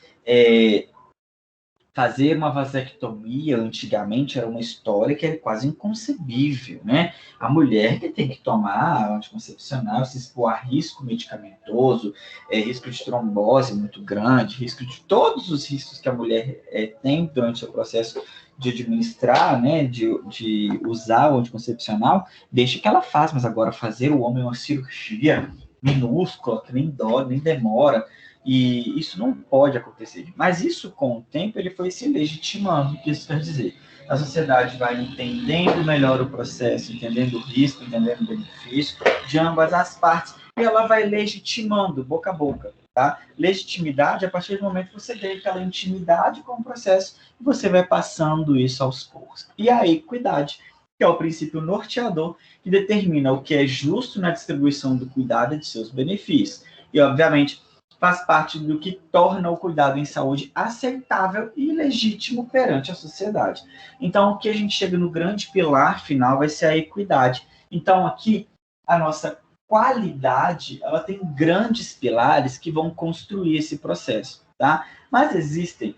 fazer uma vasectomia antigamente era uma história que era quase inconcebível, né? A mulher que tem que tomar anticoncepcional, se expor a risco medicamentoso, risco de trombose muito grande, risco de todos os riscos que a mulher tem durante o processo de administrar, né, de usar o anticoncepcional, deixa que ela faz, mas agora fazer o homem uma cirurgia minúscula, que nem dói, nem demora, e isso não pode acontecer. Mas isso, com o tempo, ele foi se legitimando. O que isso quer dizer? A sociedade vai entendendo melhor o processo, entendendo o risco, entendendo o benefício de ambas as partes, e ela vai legitimando, boca a boca. Tá? Legitimidade, a partir do momento que você tem aquela intimidade com o processo, e você vai passando isso aos poucos. E a equidade, que é o princípio norteador, que determina o que é justo na distribuição do cuidado e de seus benefícios. E, obviamente, faz parte do que torna o cuidado em saúde aceitável e legítimo perante a sociedade. Então, o que a gente chega no grande pilar final vai ser a equidade. Então, aqui, a nossa qualidade, ela tem grandes pilares que vão construir esse processo, tá? Mas existem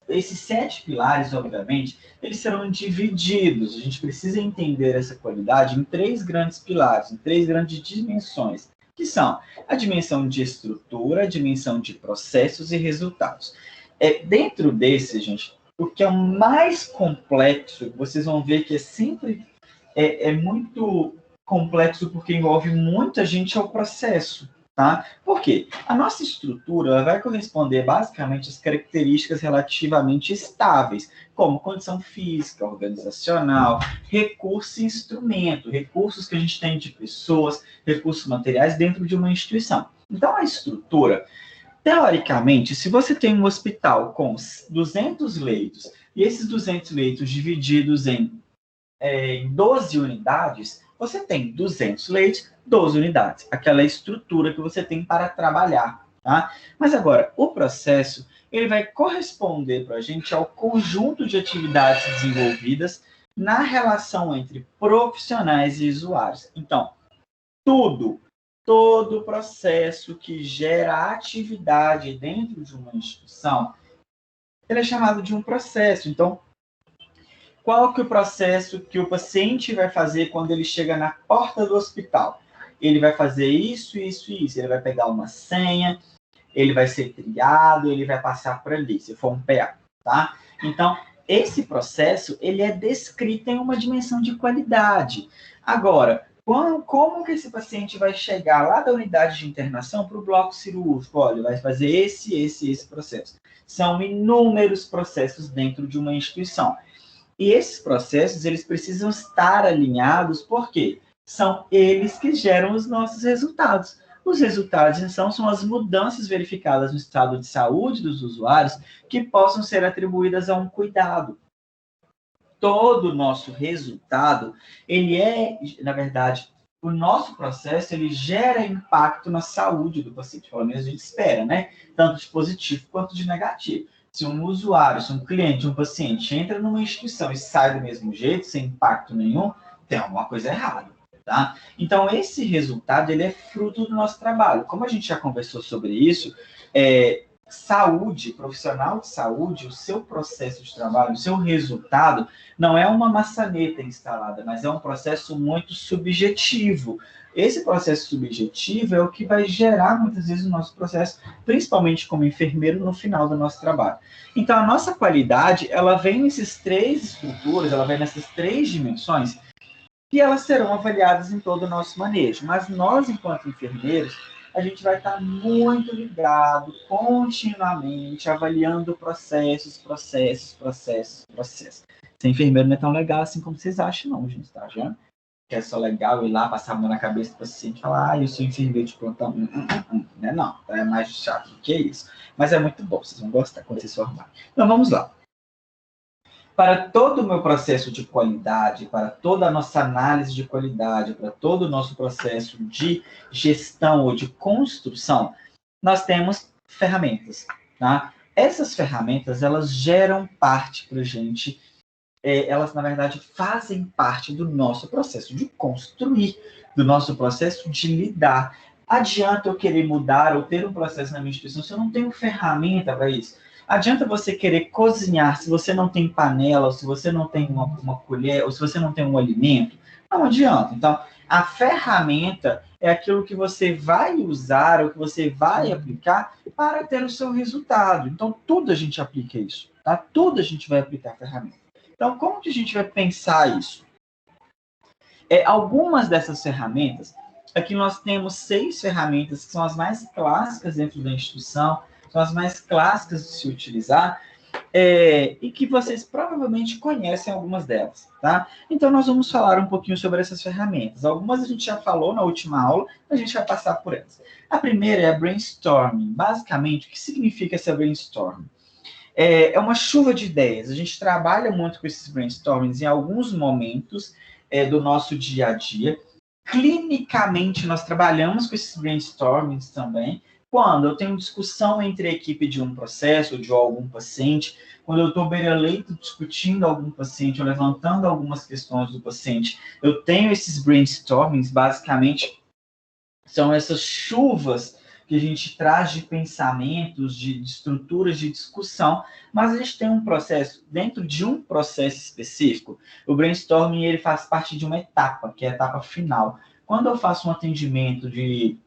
esses 7 pilares, obviamente, eles serão divididos. A gente precisa entender essa qualidade em 3 grandes pilares, em 3 grandes dimensões, que são a dimensão de estrutura, a dimensão de processos e resultados. Dentro desse, gente, o que é mais complexo, vocês vão ver que é muito complexo porque envolve muita gente ao processo. Tá? Por quê? A nossa estrutura ela vai corresponder basicamente às características relativamente estáveis, como condição física, organizacional, recurso e instrumento, recursos que a gente tem de pessoas, recursos materiais dentro de uma instituição. Então, a estrutura, teoricamente, se você tem um hospital com 200 leitos, e esses 200 leitos divididos em 12 unidades, você tem 200 leitos, 12 unidades, aquela estrutura que você tem para trabalhar, tá? Mas agora, o processo, ele vai corresponder para a gente ao conjunto de atividades desenvolvidas na relação entre profissionais e usuários. Então, todo processo que gera atividade dentro de uma instituição, ele é chamado de um processo. Então, qual que é o processo que o paciente vai fazer quando ele chega na porta do hospital? Ele vai fazer isso, isso e isso. Ele vai pegar uma senha, ele vai ser triado, ele vai passar por ali, se for um PA, tá? Então, esse processo, ele é descrito em uma dimensão de qualidade. Agora, como que esse paciente vai chegar lá da unidade de internação para o bloco cirúrgico? Olha, vai fazer esse processo. São inúmeros processos dentro de uma instituição. E esses processos, eles precisam estar alinhados, porque são eles que geram os nossos resultados. Os resultados, então, são as mudanças verificadas no estado de saúde dos usuários que possam ser atribuídas a um cuidado. Todo o nosso resultado, na verdade, o nosso processo, ele gera impacto na saúde do paciente, pelo menos a gente espera, né? Tanto de positivo quanto de negativo. Se um usuário, se um cliente, um paciente entra numa instituição e sai do mesmo jeito, sem impacto nenhum, tem alguma coisa errada, tá? Então, esse resultado, ele é fruto do nosso trabalho. Como a gente já conversou sobre isso, saúde, profissional de saúde, o seu processo de trabalho, o seu resultado, não é uma maçaneta instalada, mas é um processo muito subjetivo. Esse processo subjetivo é o que vai gerar, muitas vezes, o nosso processo, principalmente como enfermeiro, no final do nosso trabalho. Então, a nossa qualidade, ela vem nessas 3 estruturas, ela vem nessas 3 dimensões, e elas serão avaliadas em todo o nosso manejo. Mas nós, enquanto enfermeiros, a gente vai estar muito ligado, continuamente, avaliando processos. Ser enfermeiro não é tão legal assim como vocês acham, não, gente, tá vendo? Que é só legal ir lá, passar a mão na cabeça do paciente e falar, eu sou enfermeiro de plantão. Né? Não, é mais chato do que isso. Mas é muito bom, vocês vão gostar quando vocês formarem. Então, vamos lá. Para todo o meu processo de qualidade, para toda a nossa análise de qualidade, para todo o nosso processo de gestão ou de construção, nós temos ferramentas, tá? Essas ferramentas, elas geram parte para a gente, elas, na verdade, fazem parte do nosso processo de construir, do nosso processo de lidar. Adianta eu querer mudar ou ter um processo na minha instituição se eu não tenho ferramenta para isso? Adianta você querer cozinhar se você não tem panela, ou se você não tem uma colher, ou se você não tem um alimento? Não adianta. Então, a ferramenta é aquilo que você vai usar, ou que você vai aplicar para ter o seu resultado. Então, tudo a gente aplica isso, tá? Tudo a gente vai aplicar a ferramenta. Então, como que a gente vai pensar isso? Algumas dessas ferramentas, aqui nós temos 6 ferramentas que são as mais clássicas dentro da instituição, são as mais clássicas de se utilizar, e que vocês provavelmente conhecem algumas delas, tá? Então, nós vamos falar um pouquinho sobre essas ferramentas. Algumas a gente já falou na última aula, a gente vai passar por elas. A primeira é a brainstorming. Basicamente, o que significa essa brainstorming? É uma chuva de ideias. A gente trabalha muito com esses brainstormings em alguns momentos do nosso dia a dia. Clinicamente, nós trabalhamos com esses brainstormings também, quando eu tenho discussão entre a equipe de um processo ou de algum paciente, quando eu estou beira-leito discutindo algum paciente ou levantando algumas questões do paciente, eu tenho esses brainstormings, basicamente, são essas chuvas que a gente traz de pensamentos, de estruturas de discussão, mas a gente tem um processo, dentro de um processo específico, o brainstorming ele faz parte de uma etapa, que é a etapa final. Quando eu faço um atendimento de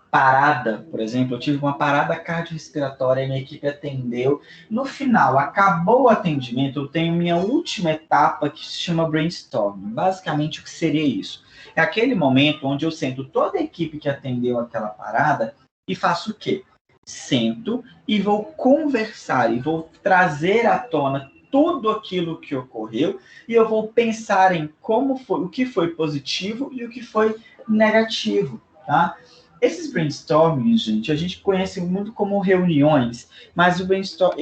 parada, por exemplo, eu tive uma parada cardiorrespiratória e minha equipe atendeu. No final, acabou o atendimento, eu tenho minha última etapa que se chama brainstorming. Basicamente, o que seria isso? É aquele momento onde eu sento toda a equipe que atendeu aquela parada e faço o quê? Sento e vou conversar e vou trazer à tona tudo aquilo que ocorreu e eu vou pensar em como foi, o que foi positivo e o que foi negativo, tá? Esses brainstorming, gente, a gente conhece muito como reuniões, mas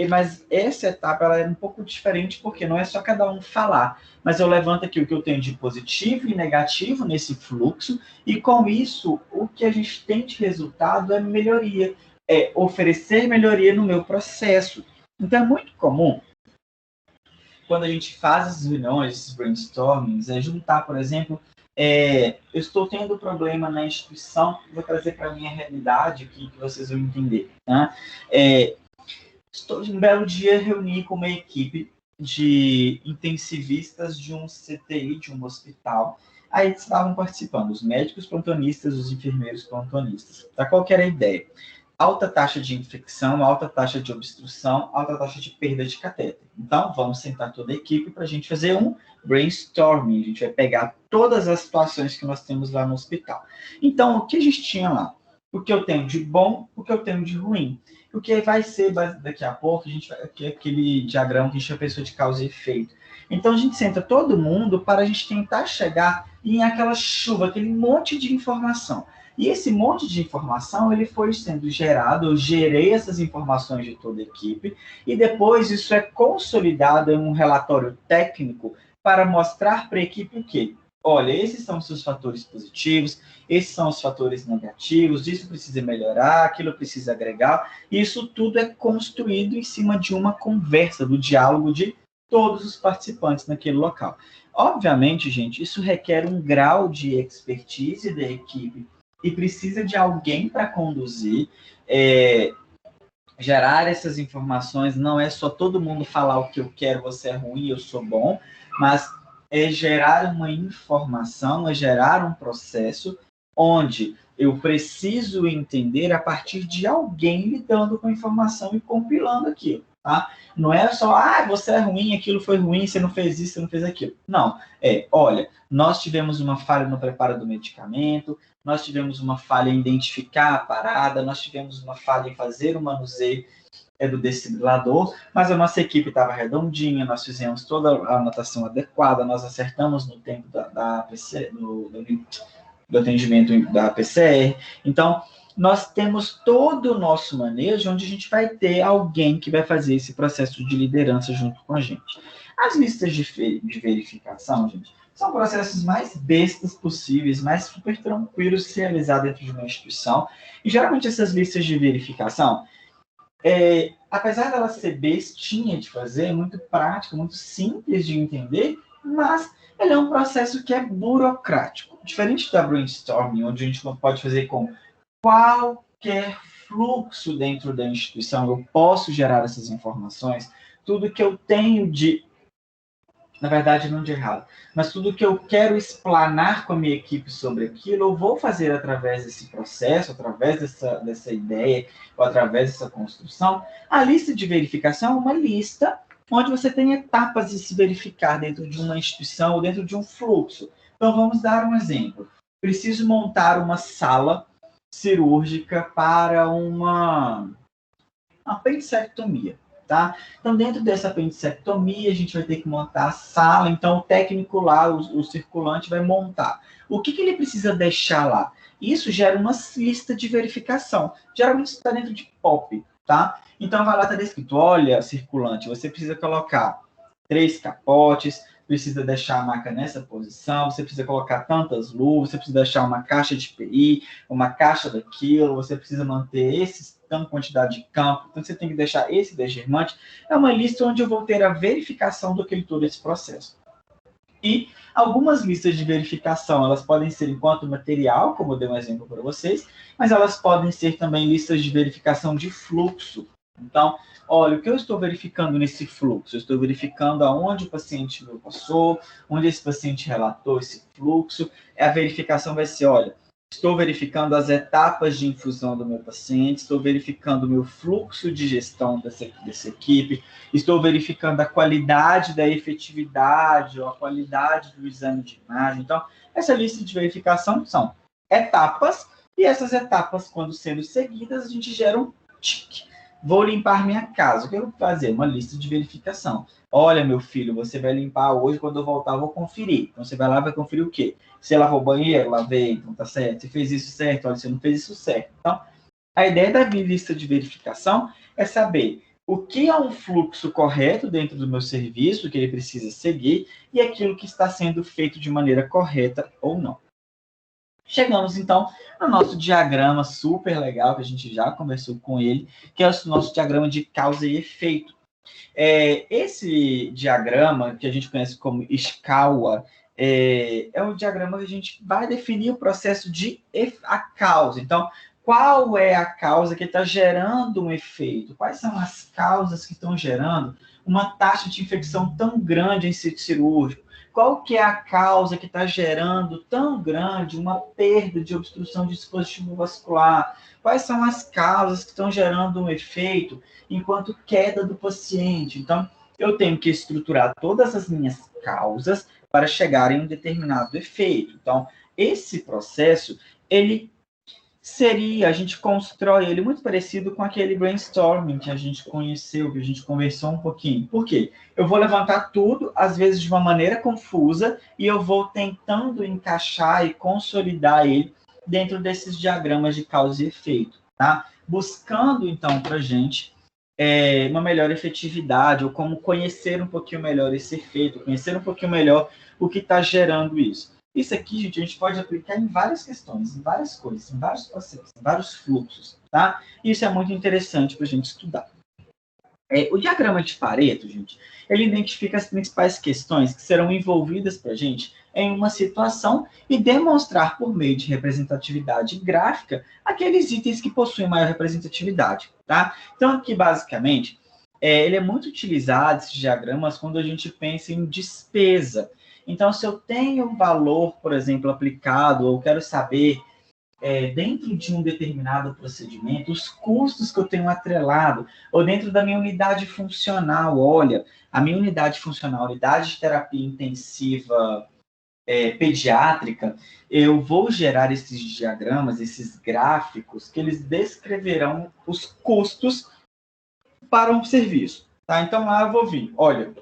mas essa etapa ela é um pouco diferente porque não é só cada um falar, mas eu levanto aqui o que eu tenho de positivo e negativo nesse fluxo e com isso o que a gente tem de resultado é melhoria, é oferecer melhoria no meu processo. Então é muito comum quando a gente faz as reuniões, esses brainstormings, é juntar, por exemplo, eu estou tendo problema na instituição, vou trazer para a minha realidade aqui, que vocês vão entender. Né? Estou um belo dia reuni com uma equipe de intensivistas de um CTI, de um hospital. Aí eles estavam participando, os médicos plantonistas, os enfermeiros plantonistas. Tá? Qual que era a ideia? Alta taxa de infecção, alta taxa de obstrução, alta taxa de perda de catéter. Então, vamos sentar toda a equipe para a gente fazer um brainstorming. A gente vai pegar todas as situações que nós temos lá no hospital. Então, o que a gente tinha lá? O que eu tenho de bom, o que eu tenho de ruim. O que vai ser, daqui a pouco, a gente vai aqui aquele diagrama que a gente chama pessoa de causa e efeito. Então, a gente senta todo mundo para a gente tentar chegar em aquela chuva, aquele monte de informação. E esse monte de informação, ele foi sendo gerado, eu gerei essas informações de toda a equipe, e depois isso é consolidado em um relatório técnico para mostrar para a equipe o quê? Olha, esses são os seus fatores positivos, esses são os fatores negativos, isso precisa melhorar, aquilo precisa agregar. Isso tudo é construído em cima de uma conversa, do diálogo de todos os participantes naquele local. Obviamente, gente, isso requer um grau de expertise da equipe e precisa de alguém para conduzir, gerar essas informações. Não é só todo mundo falar o que eu quero, você é ruim, eu sou bom, mas é gerar uma informação, é gerar um processo onde eu preciso entender a partir de alguém lidando com a informação e compilando aquilo. Tá? Não é só, você é ruim, aquilo foi ruim, você não fez isso, você não fez aquilo. Não, olha, nós tivemos uma falha no preparo do medicamento, nós tivemos uma falha em identificar a parada, nós tivemos uma falha em fazer o manuseio do desfibrilador, mas a nossa equipe estava redondinha, nós fizemos toda a anotação adequada, nós acertamos no tempo da PC, do atendimento da PCR. Então, nós temos todo o nosso manejo onde a gente vai ter alguém que vai fazer esse processo de liderança junto com a gente. As listas de verificação, gente, são processos mais bestas possíveis, mais super tranquilos de se realizar dentro de uma instituição. E, geralmente, essas listas de verificação, apesar dela ser bestinha de fazer, é muito prática, muito simples de entender, mas ele é um processo que é burocrático. Diferente da brainstorming, onde a gente pode fazer com qualquer fluxo dentro da instituição, eu posso gerar essas informações, tudo que eu tenho na verdade, não de errado, mas tudo que eu quero explanar com a minha equipe sobre aquilo, eu vou fazer através desse processo, através dessa ideia, ou através dessa construção. A lista de verificação é uma lista onde você tem etapas de se verificar dentro de uma instituição ou dentro de um fluxo. Então, vamos dar um exemplo. Preciso montar uma sala cirúrgica para uma apendicectomia. Tá? Então, dentro dessa apendicectomia, a gente vai ter que montar a sala. Então, o técnico lá, o circulante, vai montar. O que ele precisa deixar lá? Isso gera uma lista de verificação. Geralmente está dentro de POP, tá? Então, vai lá, está descrito, olha, circulante, você precisa colocar 3 capotes, precisa deixar a maca nessa posição, você precisa colocar tantas luvas, você precisa deixar uma caixa de PI, uma caixa daquilo, você precisa manter tanta quantidade de campo, então você tem que deixar esse desgermante. É uma lista onde eu vou ter a verificação todo esse processo. E Algumas listas de verificação, elas podem ser enquanto material, como eu dei um exemplo para vocês, mas elas podem ser também listas de verificação de fluxo. Então, olha, o que eu estou verificando nesse fluxo? Eu estou verificando aonde o paciente meu passou, onde esse paciente relatou esse fluxo. A verificação vai ser, olha, estou verificando as etapas de infusão do meu paciente, estou verificando o meu fluxo de gestão dessa equipe, estou verificando a qualidade da efetividade ou a qualidade do exame de imagem. Então, essa lista de verificação são etapas, e essas etapas, quando sendo seguidas, a gente gera um tique. Vou limpar minha casa. O que eu vou fazer? Uma lista de verificação. Olha, meu filho, você vai limpar hoje, quando eu voltar eu vou conferir. Então, você vai lá e vai conferir o quê? Você lavou o banheiro? Lavei, então tá certo. Você fez isso certo? Olha, você não fez isso certo. Então, a ideia da lista de verificação é saber o que é um fluxo correto dentro do meu serviço, que ele precisa seguir, e aquilo que está sendo feito de maneira correta ou não. Chegamos, então, no nosso diagrama super legal, que a gente já conversou com ele, que é o nosso diagrama de causa e efeito. Esse diagrama, que a gente conhece como escala, é um diagrama que a gente vai definir o processo de a causa. Então, qual é a causa que está gerando um efeito? Quais são as causas que estão gerando uma taxa de infecção tão grande em sítio cirúrgico? Qual que é a causa que está gerando tão grande uma perda de obstrução de dispositivo vascular? Quais são as causas que estão gerando um efeito enquanto queda do paciente? Então, eu tenho que estruturar todas as minhas causas para chegar em um determinado efeito. Então, esse processo, a gente constrói ele muito parecido com aquele brainstorming que a gente conheceu, que a gente conversou um pouquinho. Por quê? Eu vou levantar tudo, às vezes de uma maneira confusa, e eu vou tentando encaixar e consolidar ele dentro desses diagramas de causa e efeito, tá? Buscando, então, para a gente uma melhor efetividade, ou como conhecer um pouquinho melhor esse efeito, conhecer um pouquinho melhor o que está gerando isso. Isso aqui, gente, a gente pode aplicar em várias questões, em várias coisas, em vários processos, em vários fluxos, tá? Isso é muito interessante para a gente estudar. O diagrama de Pareto, gente, ele identifica as principais questões que serão envolvidas para a gente em uma situação e demonstrar por meio de representatividade gráfica aqueles itens que possuem maior representatividade, tá? Então, aqui, basicamente, ele é muito utilizado, esses diagramas, quando a gente pensa em despesa. Então, se eu tenho um valor, por exemplo, aplicado, ou quero saber, dentro de um determinado procedimento, os custos que eu tenho atrelado, ou dentro da minha unidade funcional, olha, a minha unidade funcional, unidade de terapia intensiva pediátrica, eu vou gerar esses diagramas, esses gráficos, que eles descreverão os custos para um serviço, tá? Então, lá eu vou vir, olha,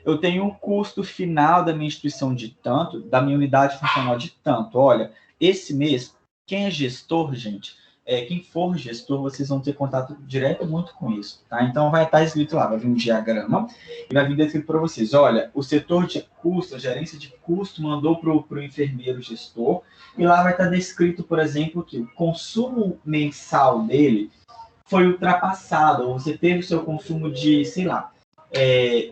eu tenho um custo final da minha instituição de tanto, da minha unidade funcional de tanto. Olha, esse mês, quem é gestor, gente, quem for gestor, vocês vão ter contato direto muito com isso, tá? Então, vai estar escrito lá, vai vir um diagrama e vai vir descrito para vocês. Olha, o setor de custo, a gerência de custo, mandou para o enfermeiro gestor, e lá vai estar descrito, por exemplo, que o consumo mensal dele foi ultrapassado, ou você teve o seu consumo de, sei lá,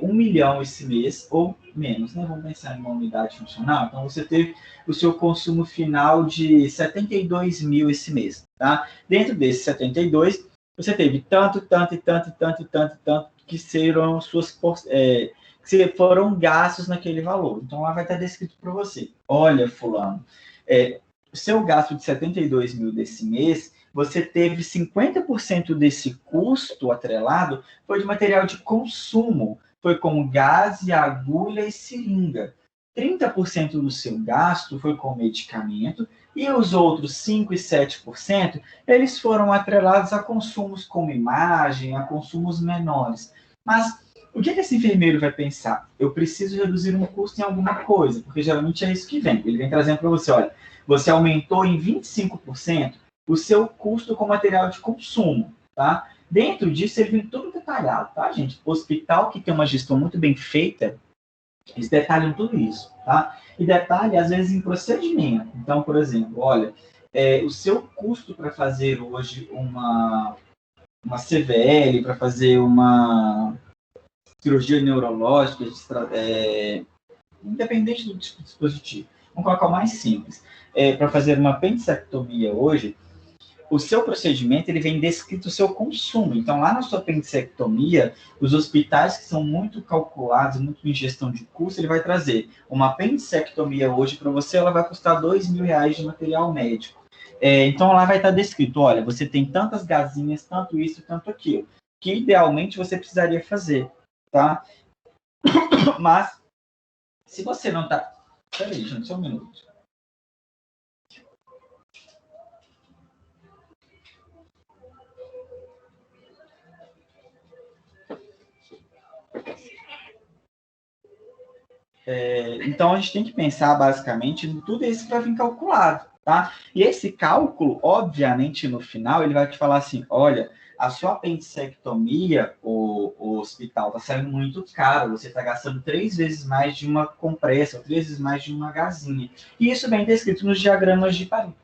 1 milhão esse mês, ou menos, né? Vamos pensar em uma unidade funcional. Então, você teve o seu consumo final de 72 mil esse mês, tá? Dentro desses 72, você teve tanto, tanto, e tanto, e tanto, e tanto, e tanto, que serão que foram gastos naquele valor. Então, lá vai estar descrito para você. Olha, fulano, o seu gasto de 72 mil desse mês, você teve 50% desse custo atrelado foi de material de consumo, foi com gás e agulha e seringa. 30% do seu gasto foi com medicamento e os outros 5 e 7%, eles foram atrelados a consumos como imagem, a consumos menores. Mas o que esse enfermeiro vai pensar? Eu preciso reduzir um custo em alguma coisa, porque geralmente é isso que vem. Ele vem trazendo para você, olha, você aumentou em 25% o seu custo com material de consumo, tá? Dentro disso, ele vem todo detalhado, tá, gente? O hospital que tem uma gestão muito bem feita, eles detalham tudo isso, tá? E detalhe, às vezes, em procedimento. Então, por exemplo, olha, o seu custo para fazer hoje uma CVL, para fazer uma cirurgia neurológica, independente do dispositivo. Vamos colocar o mais simples. Para fazer uma apendicectomia hoje, o seu procedimento ele vem descrito o seu consumo. Então, lá na sua apendicectomia, os hospitais que são muito calculados, muito em gestão de custo, ele vai trazer uma apendicectomia hoje para você, ela vai custar R$ 2.000 de material médico. Então, lá vai estar descrito, olha, você tem tantas gazinhas, tanto isso, tanto aquilo, que idealmente você precisaria fazer, tá? Mas, se você não tá... Peraí, gente, só um minuto. Então, a gente tem que pensar, basicamente, em tudo isso para vir calculado, tá? E esse cálculo, obviamente, no final, ele vai te falar assim, olha, a sua apendicectomia, o hospital está saindo muito caro, você está gastando 3 vezes mais de uma compressa, ou 3 vezes mais de uma gazinha. E isso vem descrito nos diagramas de Pareto.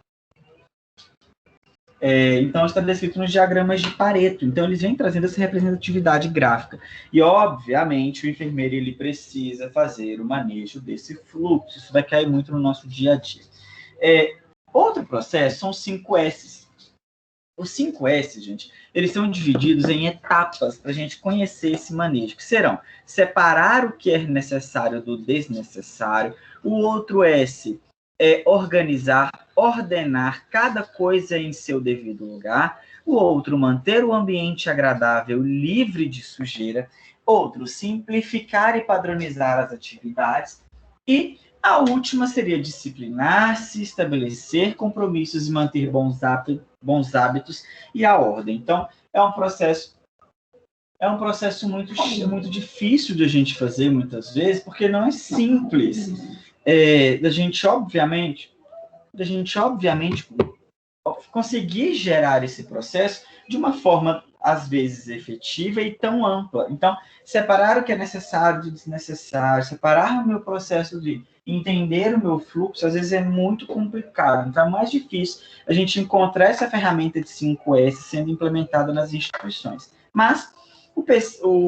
Então, está descrito nos diagramas de Pareto. Então, eles vêm trazendo essa representatividade gráfica. E, obviamente, o enfermeiro ele precisa fazer o manejo desse fluxo. Isso vai cair muito no nosso dia a dia. Outro processo são os 5 S's. Os 5 S, gente, eles são divididos em etapas para a gente conhecer esse manejo, que serão separar o que é necessário do desnecessário. O outro S é organizar, ordenar cada coisa em seu devido lugar. O outro, manter o ambiente agradável, livre de sujeira. Outro, simplificar e padronizar as atividades. E a última seria disciplinar-se, estabelecer compromissos e manter bons hábitos e a ordem. Então, é um processo muito difícil de a gente fazer muitas vezes, porque não é simples. Da gente, obviamente, conseguir gerar esse processo de uma forma, às vezes, efetiva e tão ampla. Então, separar o que é necessário do desnecessário, separar o meu processo de entender o meu fluxo, às vezes é muito complicado. Então, é mais difícil a gente encontrar essa ferramenta de 5S sendo implementada nas instituições. Mas, o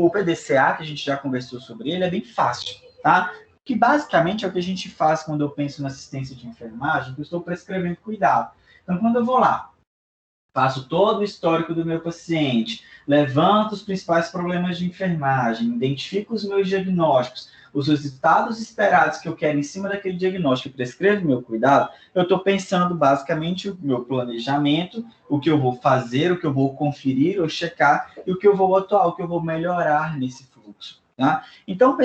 PDCA, que a gente já conversou sobre ele, é bem fácil, tá? Que basicamente é o que a gente faz quando eu penso na assistência de enfermagem, que eu estou prescrevendo cuidado. Então, quando eu vou lá, faço todo o histórico do meu paciente, levanto os principais problemas de enfermagem, identifico os meus diagnósticos, os resultados esperados que eu quero em cima daquele diagnóstico, prescrevo o meu cuidado, eu estou pensando basicamente o meu planejamento, o que eu vou fazer, o que eu vou conferir ou checar, e o que eu vou atuar, o que eu vou melhorar nesse fluxo. Tá? Então,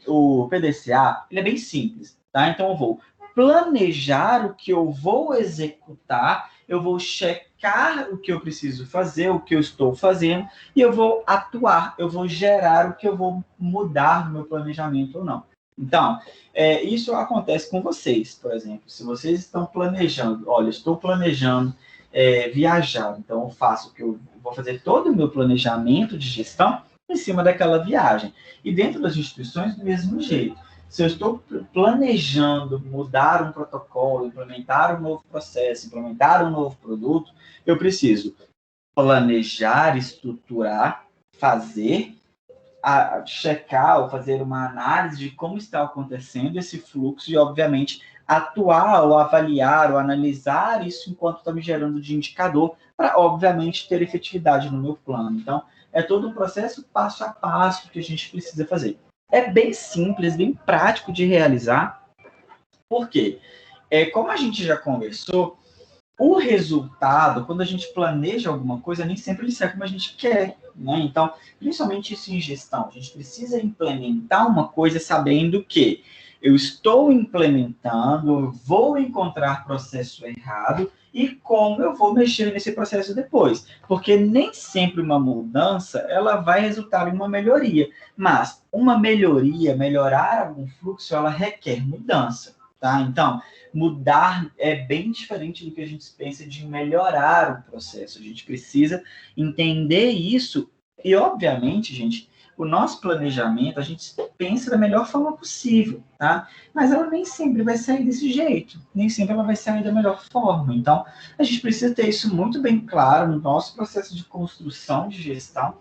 o PDCA ele é bem simples. Tá? Então, eu vou planejar o que eu vou executar, eu vou checar o que eu preciso fazer, o que eu estou fazendo, e eu vou atuar, eu vou gerar o que eu vou mudar no meu planejamento ou não. Então, isso acontece com vocês, por exemplo. Se vocês estão planejando, olha, estou planejando viajar, então eu faço o que eu vou fazer todo o meu planejamento de gestão em cima daquela viagem. E dentro das instituições, do mesmo jeito. Se eu estou planejando mudar um protocolo, implementar um novo processo, implementar um novo produto, eu preciso planejar, estruturar, fazer, checar ou fazer uma análise de como está acontecendo esse fluxo e, obviamente, atuar ou avaliar ou analisar isso enquanto está me gerando de indicador para, obviamente, ter efetividade no meu plano. Então, é todo um processo passo a passo que a gente precisa fazer. É bem simples, bem prático de realizar. Por quê? Como a gente já conversou, o resultado, quando a gente planeja alguma coisa, nem sempre ele sai como a gente quer. Né? Então, principalmente isso em gestão, a gente precisa implementar uma coisa sabendo que eu estou implementando, vou encontrar processo errado e como eu vou mexer nesse processo depois. Porque nem sempre uma mudança ela vai resultar em uma melhoria. Mas uma melhoria, melhorar algum fluxo, ela requer mudança. Tá? Então, mudar é bem diferente do que a gente pensa de melhorar o processo. A gente precisa entender isso e, obviamente, gente, o nosso planejamento, a gente pensa da melhor forma possível, tá? Mas ela nem sempre vai sair desse jeito, nem sempre ela vai sair da melhor forma. Então, a gente precisa ter isso muito bem claro no nosso processo de construção de gestão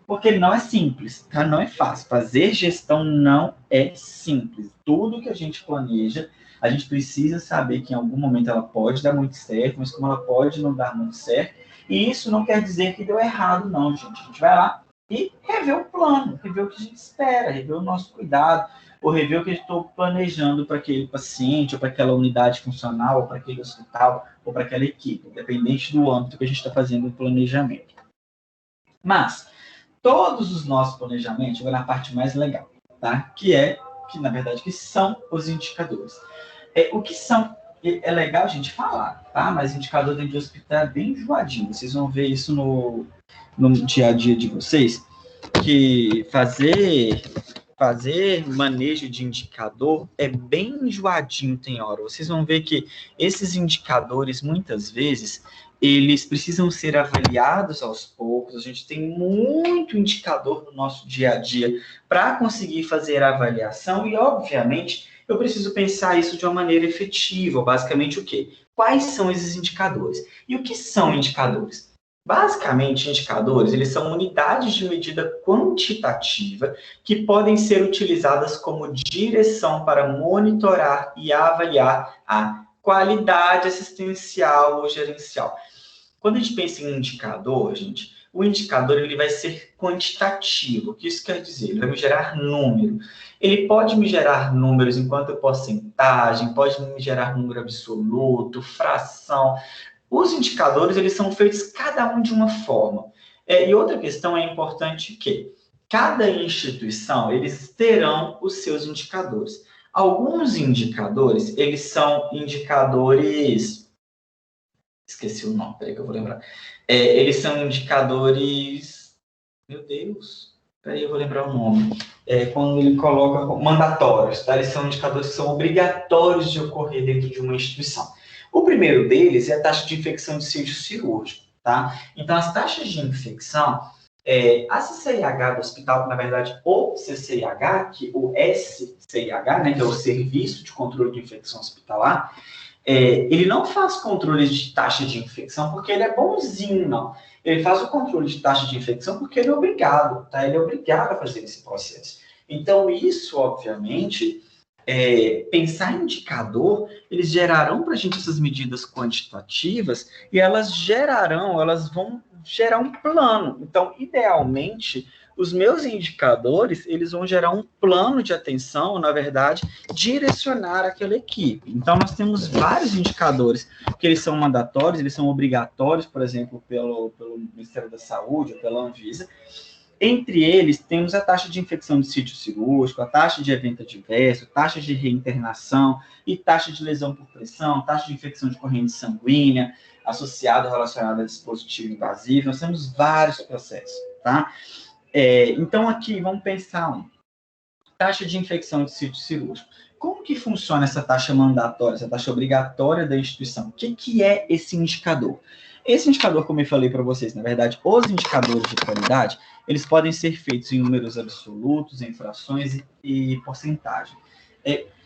Porque não é simples, tá? Não é fácil. Fazer gestão não é simples. Tudo que a gente planeja, a gente precisa saber que em algum momento ela pode dar muito certo, mas como ela pode não dar muito certo. E isso não quer dizer que deu errado, não, gente. A gente vai lá e rever o plano, rever o que a gente espera, rever o nosso cuidado, ou rever o que eu estou planejando para aquele paciente, ou para aquela unidade funcional, ou para aquele hospital, ou para aquela equipe, independente do âmbito que a gente está fazendo o planejamento. Mas, todos os nossos planejamentos, chegou na parte mais legal, tá? Que na verdade, que são os indicadores. O que são? É legal a gente falar, tá? Mas indicador dentro de hospital é bem enjoadinho. Vocês vão ver isso no dia a dia de vocês, que fazer manejo de indicador é bem enjoadinho, tem hora. Vocês vão ver que esses indicadores, muitas vezes, eles precisam ser avaliados aos poucos. A gente tem muito indicador no nosso dia a dia para conseguir fazer a avaliação e, obviamente, eu preciso pensar isso de uma maneira efetiva. Basicamente, o quê? Quais são esses indicadores? E o que são indicadores? Basicamente, indicadores, eles são unidades de medida quantitativa que podem ser utilizadas como direção para monitorar e avaliar a qualidade assistencial ou gerencial. Quando a gente pensa em indicador, gente, o indicador ele vai ser quantitativo. O que isso quer dizer? Ele vai me gerar número. Ele pode me gerar números enquanto porcentagem, pode me gerar número absoluto, fração. Os indicadores, eles são feitos cada um de uma forma. E outra questão é importante que cada instituição, eles terão os seus indicadores. Alguns indicadores, eles são indicadores... Esqueci o nome, peraí que eu vou lembrar. Eles são indicadores... Meu Deus, peraí, eu vou lembrar o nome. Quando ele coloca mandatórios, tá? Eles são indicadores que são obrigatórios de ocorrer dentro de uma instituição. O primeiro deles é a taxa de infecção de sítio cirúrgico, tá? Então, as taxas de infecção, a CCIH do hospital, na verdade, o CCIH, o SCIH, né, que é o Serviço de Controle de Infecção Hospitalar, ele não faz controle de taxa de infecção porque ele é bonzinho, não. Ele faz o controle de taxa de infecção porque ele é obrigado, tá? Ele é obrigado a fazer esse processo. Então, isso, obviamente, pensar em indicador, eles gerarão para a gente essas medidas quantitativas e elas vão gerar um plano. Então, idealmente, os meus indicadores, eles vão gerar um plano de atenção, na verdade, direcionar aquela equipe. Então, nós temos vários indicadores que eles são mandatórios, eles são obrigatórios, por exemplo, pelo Ministério da Saúde, ou pela Anvisa. Entre eles, temos a taxa de infecção de sítio cirúrgico, a taxa de evento adverso, taxa de reinternação e taxa de lesão por pressão, taxa de infecção de corrente sanguínea, associada ou relacionada a dispositivo invasivo. Nós temos vários processos, tá? Então, aqui, vamos pensar taxa de infecção de sítio cirúrgico. Como que funciona essa taxa mandatória, essa taxa obrigatória da instituição? O que é esse indicador? Esse indicador, como eu falei para vocês, na verdade, os indicadores de qualidade, eles podem ser feitos em números absolutos, em frações e porcentagem.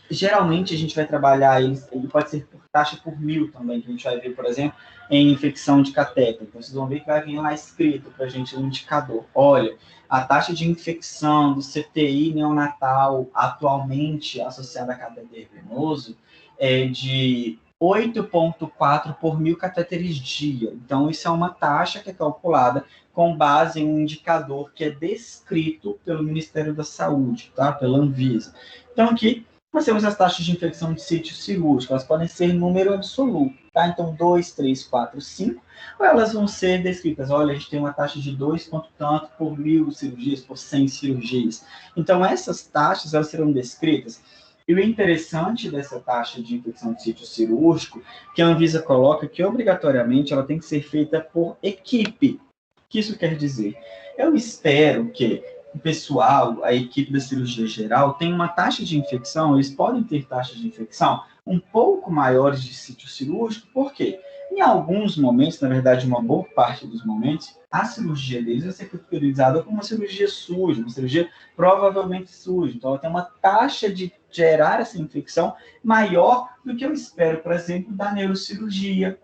Geralmente, a gente vai trabalhar ele pode ser por taxa por mil também, que a gente vai ver, por exemplo, em infecção de catéter. Então, vocês vão ver que vai vir lá escrito para a gente um indicador. Olha, a taxa de infecção do CTI neonatal atualmente associada a catéter venoso é de 8,4 por mil catéteres dia. Então, isso é uma taxa que é calculada com base em um indicador que é descrito pelo Ministério da Saúde, tá? Pela Anvisa. Então, aqui nós temos as taxas de infecção de sítio cirúrgico, elas podem ser número absoluto, tá? Então, 2, 3, 4, 5, ou elas vão ser descritas, olha, a gente tem uma taxa de 2 ponto tanto por 1.000 cirurgias, por 100 cirurgias. Então, essas taxas, elas serão descritas. E o interessante dessa taxa de infecção de sítio cirúrgico, que a Anvisa coloca que, obrigatoriamente, ela tem que ser feita por equipe. O que isso quer dizer? Eu espero que o pessoal, a equipe da cirurgia geral, tem uma taxa de infecção, eles podem ter taxas de infecção um pouco maiores de sítio cirúrgico, por quê? Em alguns momentos, na verdade, uma boa parte dos momentos, a cirurgia deles vai ser categorizada como uma cirurgia suja, uma cirurgia provavelmente suja. Então, ela tem uma taxa de gerar essa infecção maior do que eu espero, por exemplo, da neurocirurgia,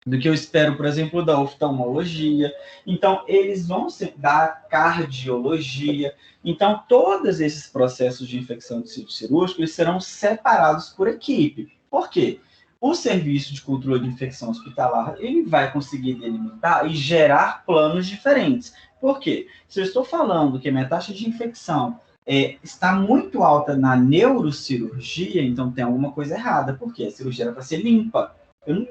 do que eu espero, por exemplo, da oftalmologia. Então, eles vão da cardiologia. Então, todos esses processos de infecção de sítio cirúrgico, eles serão separados por equipe. Por quê? O serviço de controle de infecção hospitalar, ele vai conseguir delimitar e gerar planos diferentes. Por quê? Se eu estou falando que a minha taxa de infecção está muito alta na neurocirurgia, então tem alguma coisa errada, porque a cirurgia era para ser limpa. Eu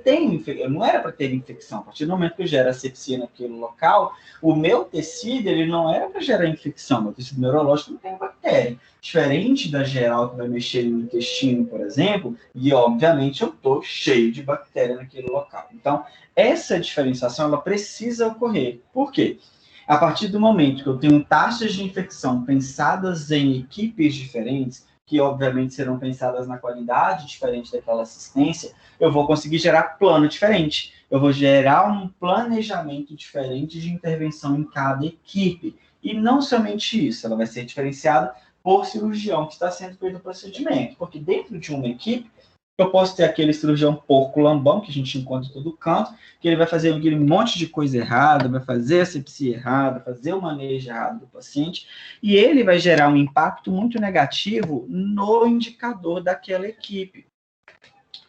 não era para ter infecção. A partir do momento que eu gero asepsia naquele local, o meu tecido, ele não era para gerar infecção. Meu tecido neurológico não tem bactéria. Diferente da geral que vai mexer no intestino, por exemplo, e obviamente eu estou cheio de bactéria naquele local. Então, essa diferenciação, ela precisa ocorrer. Por quê? A partir do momento que eu tenho taxas de infecção pensadas em equipes diferentes, que obviamente serão pensadas na qualidade diferente daquela assistência, eu vou conseguir gerar plano diferente. Eu vou gerar um planejamento diferente de intervenção em cada equipe. E não somente isso, ela vai ser diferenciada por cirurgião que está sendo feito o procedimento. Porque dentro de uma equipe, eu posso ter aquele cirurgião porco lambão, que a gente encontra em todo canto, que ele vai fazer aquele monte de coisa errada, vai fazer a sepsia errada, fazer o manejo errado do paciente, e ele vai gerar um impacto muito negativo no indicador daquela equipe.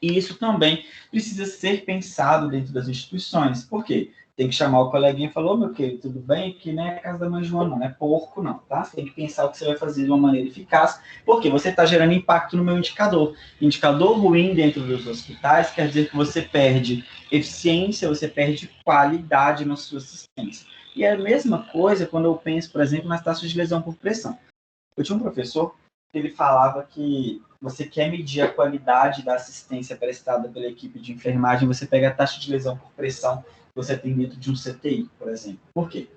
E isso também precisa ser pensado dentro das instituições. Por quê? Tem que chamar o coleguinha e falar, ô, meu querido, tudo bem? Que não é a casa da mãe Joana, não é porco, não, tá? Você tem que pensar o que você vai fazer de uma maneira eficaz, porque você está gerando impacto no meu indicador. Indicador ruim dentro dos hospitais quer dizer que você perde eficiência, você perde qualidade na sua assistência. E é a mesma coisa quando eu penso, por exemplo, nas taxas de lesão por pressão. Eu tinha um professor que ele falava que você quer medir a qualidade da assistência prestada pela equipe de enfermagem, você pega a taxa de lesão por pressão que você tem dentro de um CTI, por exemplo. Por quê?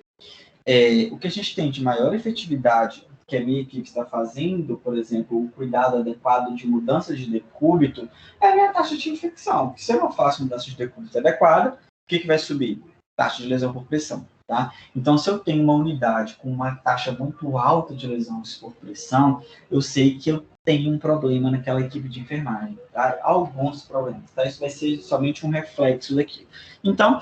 O que a gente tem de maior efetividade que a minha equipe está fazendo, por exemplo, o cuidado adequado de mudança de decúbito, é a minha taxa de infecção. Se eu não faço mudança de decúbito adequada, o que vai subir? Taxa de lesão por pressão. Tá? Então, se eu tenho uma unidade com uma taxa muito alta de lesões por pressão, eu sei que eu tenho um problema naquela equipe de enfermagem. Tá? Alguns problemas. Tá? Isso vai ser somente um reflexo daqui. Então,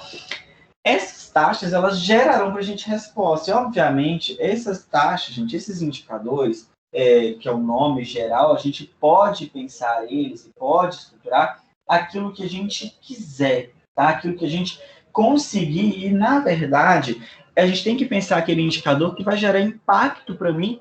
essas taxas, elas gerarão para a gente resposta. E, obviamente, essas taxas, gente, esses indicadores, que é o nome geral, a gente pode pensar eles e pode estruturar aquilo que a gente quiser, tá? Aquilo que a gente conseguir. E, na verdade, a gente tem que pensar aquele indicador que vai gerar impacto para mim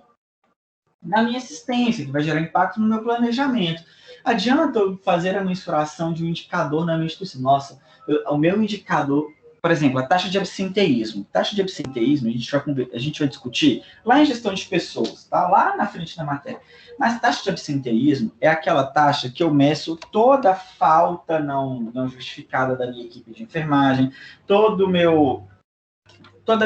na minha assistência, que vai gerar impacto no meu planejamento. Adianta eu fazer a mensuração de um indicador na minha instituição? Nossa, o meu indicador, por exemplo, a taxa de absenteísmo. Taxa de absenteísmo, a gente vai discutir lá em gestão de pessoas, tá? Lá na frente da matéria. Mas taxa de absenteísmo é aquela taxa que eu meço toda a falta não justificada da minha equipe de enfermagem, toda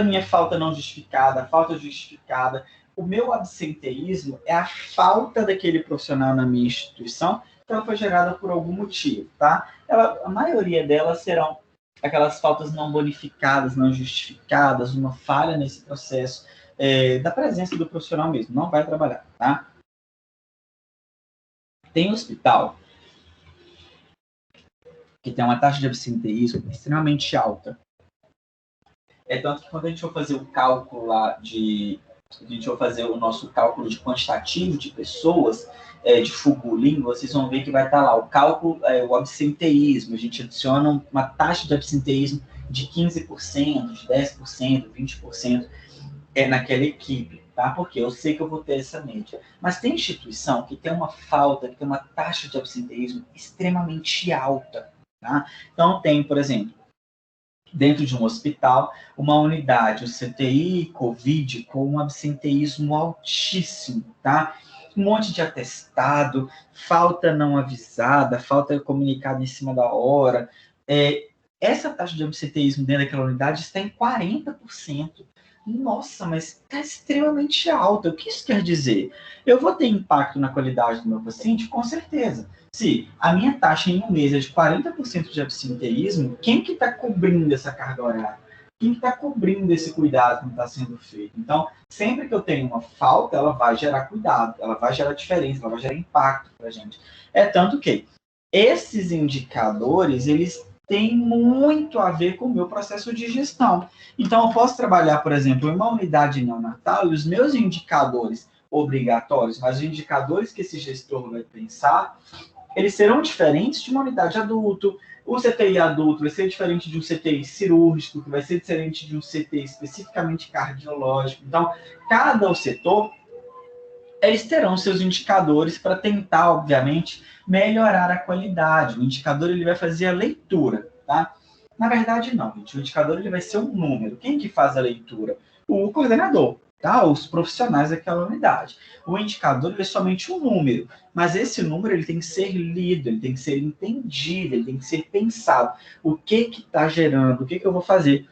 a minha falta não justificada, falta justificada. O meu absenteísmo é a falta daquele profissional na minha instituição que ela foi gerada por algum motivo, tá? A maioria delas serão aquelas faltas não bonificadas, não justificadas, uma falha nesse processo da presença do profissional mesmo, não vai trabalhar, tá? Tem hospital que tem uma taxa de absenteísmo extremamente alta. Tanto que quando a gente for fazer o cálculo lá a gente vai fazer o nosso cálculo de quantitativo de pessoas, de Fugulin, vocês vão ver que vai estar lá o cálculo, o absenteísmo. A gente adiciona uma taxa de absenteísmo de 15%, de 10%, 20% naquela equipe, tá? Porque eu sei que eu vou ter essa média. Mas tem instituição que tem uma falta, que tem uma taxa de absenteísmo extremamente alta, tá? Então tem, por exemplo, dentro de um hospital, uma unidade, o CTI, Covid, com um absenteísmo altíssimo, tá? Um monte de atestado, falta não avisada, falta comunicada em cima da hora. Essa taxa de absenteísmo dentro daquela unidade está em 40%. Nossa, mas está extremamente alta. O que isso quer dizer? Eu vou ter impacto na qualidade do meu paciente? Com certeza. Se a minha taxa em um mês é de 40% de absenteísmo, quem que está cobrindo essa carga horária? Quem está cobrindo esse cuidado que não está sendo feito? Então, sempre que eu tenho uma falta, ela vai gerar cuidado, ela vai gerar diferença, ela vai gerar impacto para a gente. Tanto que esses indicadores, eles tem muito a ver com o meu processo de gestão. Então, eu posso trabalhar, por exemplo, em uma unidade neonatal e os meus indicadores obrigatórios, mas os indicadores que esse gestor vai pensar, eles serão diferentes de uma unidade adulto. O CTI adulto vai ser diferente de um CTI cirúrgico, que vai ser diferente de um CTI especificamente cardiológico. Então, cada setor, eles terão seus indicadores para tentar, obviamente, melhorar a qualidade. O indicador ele vai fazer a leitura, tá? Na verdade, não, gente. O indicador ele vai ser um número. Quem que faz a leitura? O coordenador, tá? Os profissionais daquela unidade. O indicador ele é somente um número, mas esse número ele tem que ser lido, ele tem que ser entendido, ele tem que ser pensado. O que está gerando? O que eu vou fazer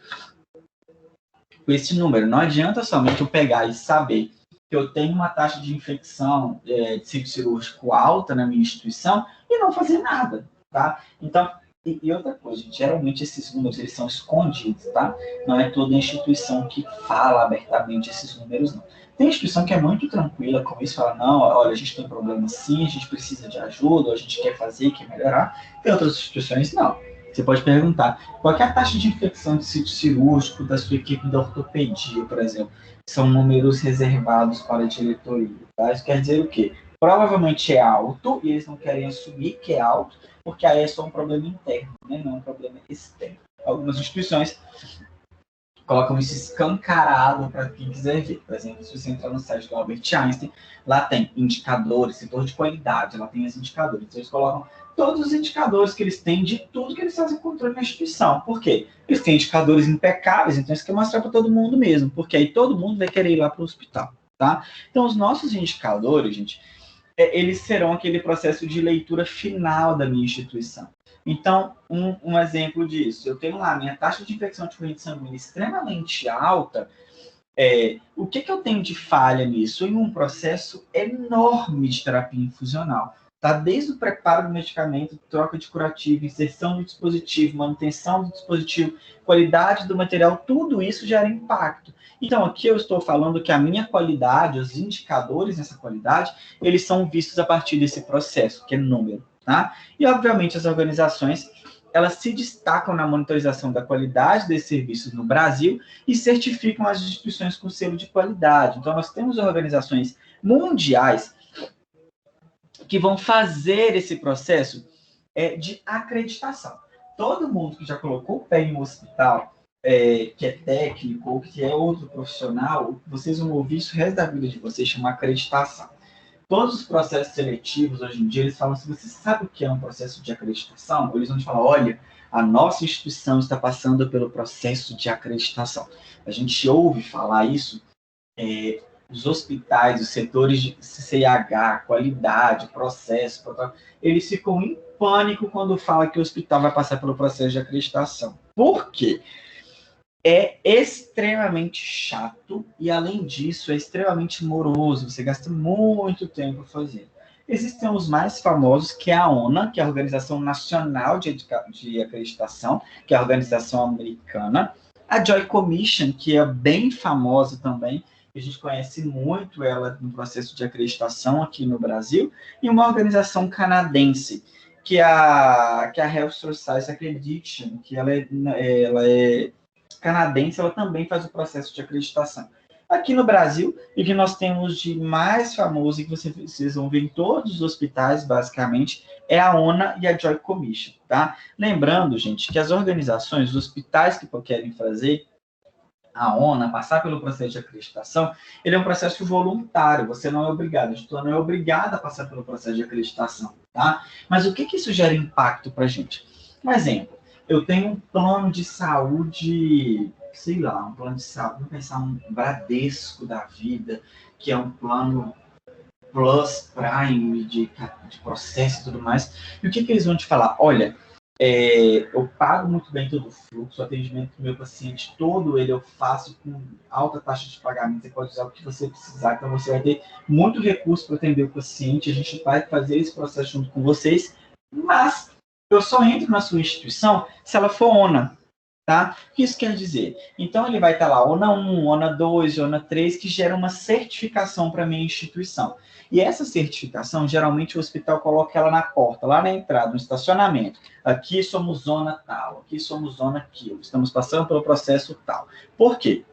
com esse número? Não adianta somente eu pegar e saber que eu tenho uma taxa de infecção de ciclo cirúrgico alta na minha instituição e não fazer nada, tá? Então, e outra coisa, gente, geralmente esses números eles são escondidos, tá? Não é toda instituição que fala abertamente esses números, não. Tem instituição que é muito tranquila com isso, fala, não, olha, a gente tem problema sim, a gente precisa de ajuda, a gente quer fazer, quer melhorar. Tem outras instituições, não. Você pode perguntar, qual é a taxa de infecção de ciclo cirúrgico da sua equipe da ortopedia, por exemplo? São números reservados para a diretoria, tá? Isso quer dizer o quê? Provavelmente é alto, e eles não querem assumir que é alto, porque aí é só um problema interno, né? Não é um problema externo. Algumas instituições colocam isso escancarado para quem quiser ver. Por exemplo, se você entrar no site do Albert Einstein, lá tem indicadores, setor de qualidade, lá tem os indicadores. Então, eles colocam todos os indicadores que eles têm de tudo que eles fazem controle na instituição. Por quê? Eles têm indicadores impecáveis, então isso quer mostrar para todo mundo mesmo, porque aí todo mundo vai querer ir lá para o hospital, tá? Então, os nossos indicadores, gente, eles serão aquele processo de leitura final da minha instituição. Então, um exemplo disso, eu tenho lá minha taxa de infecção de corrente sanguínea extremamente alta, o que eu tenho de falha nisso? Em um processo enorme de terapia infusional. Tá? Desde o preparo do medicamento, troca de curativo, inserção do dispositivo, manutenção do dispositivo, qualidade do material, tudo isso gera impacto. Então, aqui eu estou falando que a minha qualidade, os indicadores dessa qualidade, eles são vistos a partir desse processo, que é número. Tá? E, obviamente, as organizações elas se destacam na monitorização da qualidade desses serviços no Brasil e certificam as instituições com selo de qualidade. Então, nós temos organizações mundiais que vão fazer esse processo de acreditação. Todo mundo que já colocou o pé em um hospital, que é técnico ou que é outro profissional, vocês vão ouvir isso o resto da vida de vocês, chama acreditação. Todos os processos seletivos, hoje em dia, eles falam assim, você sabe o que é um processo de acreditação? Eles vão te falar, olha, a nossa instituição está passando pelo processo de acreditação. A gente ouve falar isso, os hospitais, os setores de CCH, qualidade, processo, eles ficam em pânico quando falam que o hospital vai passar pelo processo de acreditação. Por quê? É extremamente chato e, além disso, é extremamente moroso. Você gasta muito tempo fazendo. Existem os mais famosos, que é a ONA, que é a Organização Nacional de Acreditação, que é a organização americana. A Joint Commission, que é bem famosa também, a gente conhece muito ela no processo de acreditação aqui no Brasil. E uma organização canadense, que é a Health Society Accreditation, que ela é canadense, ela também faz o processo de acreditação. Aqui no Brasil, e que nós temos de mais famoso, e que vocês vão ver em todos os hospitais, basicamente, é a ONA e a Joint Commission, tá? Lembrando, gente, que as organizações, os hospitais que querem fazer a ONA, passar pelo processo de acreditação, ele é um processo voluntário, você não é obrigado, a gente não é obrigado a passar pelo processo de acreditação, tá? Mas o que isso gera impacto para a gente? Um exemplo, eu tenho um plano de saúde, sei lá, um plano de saúde, vamos pensar um Bradesco da vida, que é um plano Plus Prime de processo e tudo mais. E o que eles vão te falar? Olha, eu pago muito bem todo o fluxo, o atendimento do meu paciente todo, eu faço com alta taxa de pagamento, você pode usar o que você precisar, então você vai ter muito recurso para atender o paciente, a gente vai fazer esse processo junto com vocês, mas eu só entro na sua instituição se ela for ONA. Tá? O que isso quer dizer? Então, ele vai estar lá, ONA 1, ONA 2, ONA 3, que gera uma certificação para a minha instituição. E essa certificação, geralmente, o hospital coloca ela na porta, lá na entrada, no estacionamento. Aqui somos zona tal, aqui somos zona aquilo, estamos passando pelo processo tal. Por quê?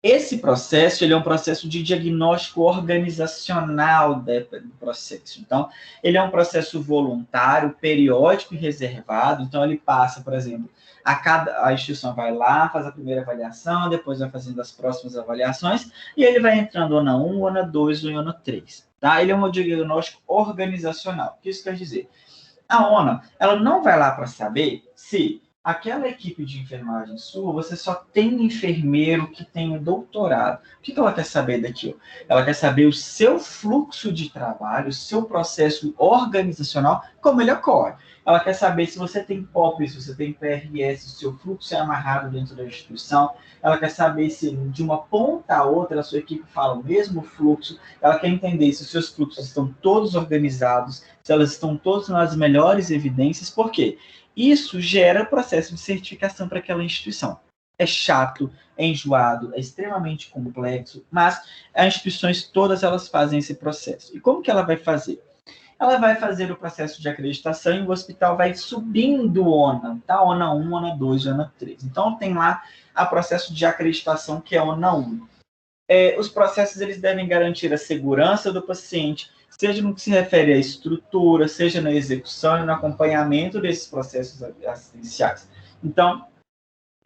Esse processo, ele é um processo de diagnóstico organizacional do processo. Então, ele é um processo voluntário, periódico e reservado. Então, ele passa, por exemplo, a instituição vai lá, faz a primeira avaliação, depois vai fazendo as próximas avaliações, e ele vai entrando ONA 1, ONA 2 ou ONA 3. Tá? Ele é um diagnóstico organizacional. O que isso quer dizer? A ONA, ela não vai lá para saber se aquela equipe de enfermagem sua, você só tem enfermeiro que tem doutorado. O que ela quer saber daquilo? Ela quer saber o seu fluxo de trabalho, o seu processo organizacional, como ele ocorre. Ela quer saber se você tem POP, se você tem PRS, se o seu fluxo é amarrado dentro da instituição. Ela quer saber se de uma ponta a outra a sua equipe fala o mesmo fluxo. Ela quer entender se os seus fluxos estão todos organizados, se elas estão todas nas melhores evidências. Por quê? Isso gera processo de certificação para aquela instituição. É chato, é enjoado, é extremamente complexo, mas as instituições todas elas fazem esse processo. E como que ela vai fazer? Ela vai fazer o processo de acreditação e o hospital vai subindo o ONA, tá? ONA 1, ONA 2, ONA 3. Então, tem lá o processo de acreditação, que é ONA 1. Os processos eles devem garantir a segurança do paciente, seja no que se refere à estrutura, seja na execução e no acompanhamento desses processos assistenciais. Então,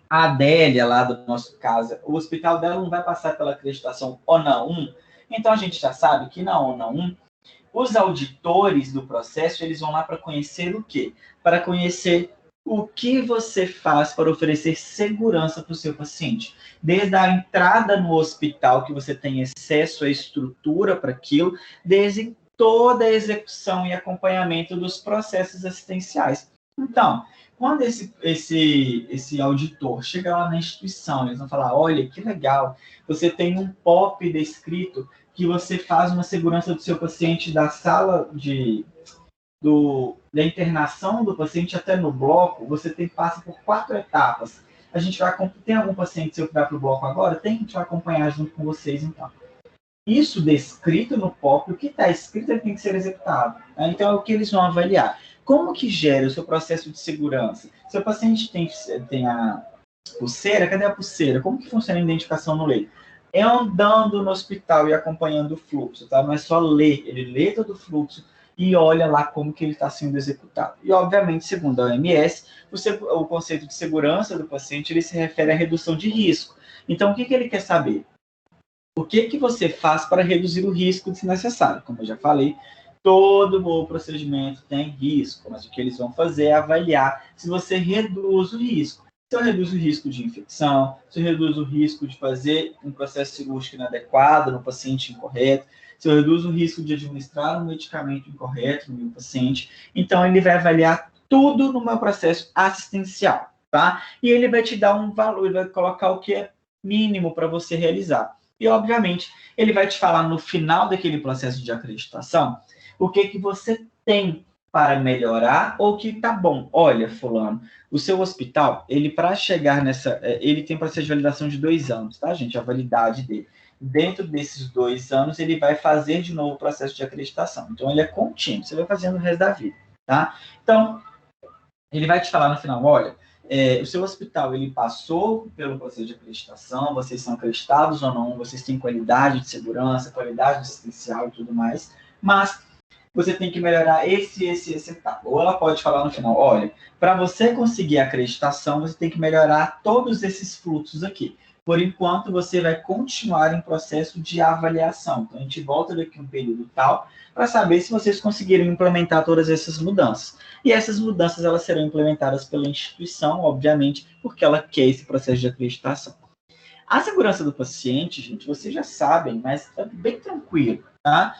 a Adélia, lá do nosso caso, o hospital dela não vai passar pela acreditação ONA 1, então a gente já sabe que na ONA 1, os auditores do processo, eles vão lá para conhecer o quê? Para conhecer o que você faz para oferecer segurança para o seu paciente. Desde a entrada no hospital, que você tem acesso à estrutura para aquilo, desde toda a execução e acompanhamento dos processos assistenciais. Então, quando esse auditor chega lá na instituição, eles vão falar, olha, que legal, você tem um POP descrito que você faz uma segurança do seu paciente da sala da internação do paciente até no bloco, você passa por 4 etapas. A gente vai, tem algum paciente seu que vai para o bloco agora? Tem, a gente vai acompanhar junto com vocês, então. Isso descrito no POP, o que está escrito ele tem que ser executado. Né? Então, é o que eles vão avaliar. Como que gera o seu processo de segurança? Se o paciente tem a pulseira, cadê a pulseira? Como que funciona a identificação no leito? É andando no hospital e acompanhando o fluxo, tá? Não é só ler, ele lê todo o fluxo e olha lá como que ele está sendo executado. E, obviamente, segundo a OMS, o conceito de segurança do paciente, ele se refere à redução de risco. Então, o que ele quer saber? O que você faz para reduzir o risco desnecessário? Como eu já falei, todo o procedimento tem risco, mas o que eles vão fazer é avaliar se você reduz o risco. Se eu reduzo o risco de infecção, se eu reduzo o risco de fazer um processo cirúrgico inadequado no paciente incorreto, se eu reduzo o risco de administrar um medicamento incorreto no meu paciente. Então, ele vai avaliar tudo no meu processo assistencial, tá? E ele vai te dar um valor, ele vai colocar o que é mínimo para você realizar. E, obviamente, ele vai te falar no final daquele processo de acreditação o que você tem para melhorar ou que tá bom. Olha, fulano, o seu hospital, ele para chegar ele tem processo de validação de 2 anos, tá, gente? A validade dele. Dentro desses 2 anos, ele vai fazer de novo o processo de acreditação. Então, ele é contínuo, você vai fazendo o resto da vida, tá? Então, ele vai te falar no final, olha, o seu hospital, ele passou pelo processo de acreditação, vocês são acreditados ou não, vocês têm qualidade de segurança, qualidade assistencial e tudo mais, mas você tem que melhorar esse etapa. Ou ela pode falar no final, olha, para você conseguir a acreditação, você tem que melhorar todos esses fluxos aqui. Por enquanto, você vai continuar em processo de avaliação. Então, a gente volta daqui um período tal para saber se vocês conseguiram implementar todas essas mudanças. E essas mudanças elas serão implementadas pela instituição, obviamente, porque ela quer esse processo de acreditação. A segurança do paciente, gente, vocês já sabem, mas é bem tranquilo, tá?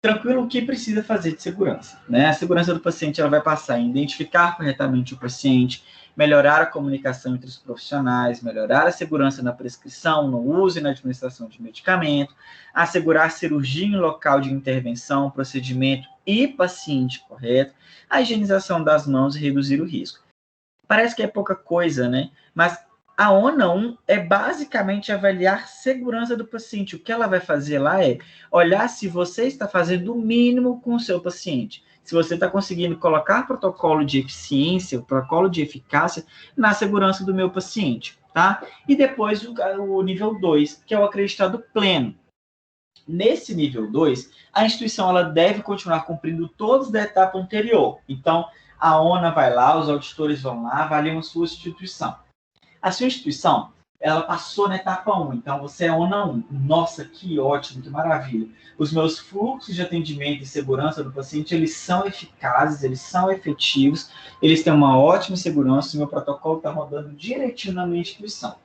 Tranquilo o que precisa fazer de segurança, né? A segurança do paciente ela vai passar em identificar corretamente o paciente, melhorar a comunicação entre os profissionais, melhorar a segurança na prescrição, no uso e na administração de medicamento, assegurar cirurgia em local de intervenção, procedimento e paciente correto, a higienização das mãos e reduzir o risco. Parece que é pouca coisa, né? Mas a ONA 1 é basicamente avaliar segurança do paciente. O que ela vai fazer lá é olhar se você está fazendo o mínimo com o seu paciente. Se você está conseguindo colocar protocolo de eficiência, protocolo de eficácia na segurança do meu paciente, tá? E depois o nível 2, que é o acreditado pleno. Nesse nível 2, a instituição ela deve continuar cumprindo todos da etapa anterior. Então, a ONA vai lá, os auditores vão lá, avaliam a sua instituição. A sua instituição, ela passou na etapa 1, então você é ONA 1. Nossa, que ótimo, que maravilha. Os meus fluxos de atendimento e segurança do paciente, eles são eficazes, eles são efetivos, eles têm uma ótima segurança, o meu protocolo está rodando direitinho na minha instituição.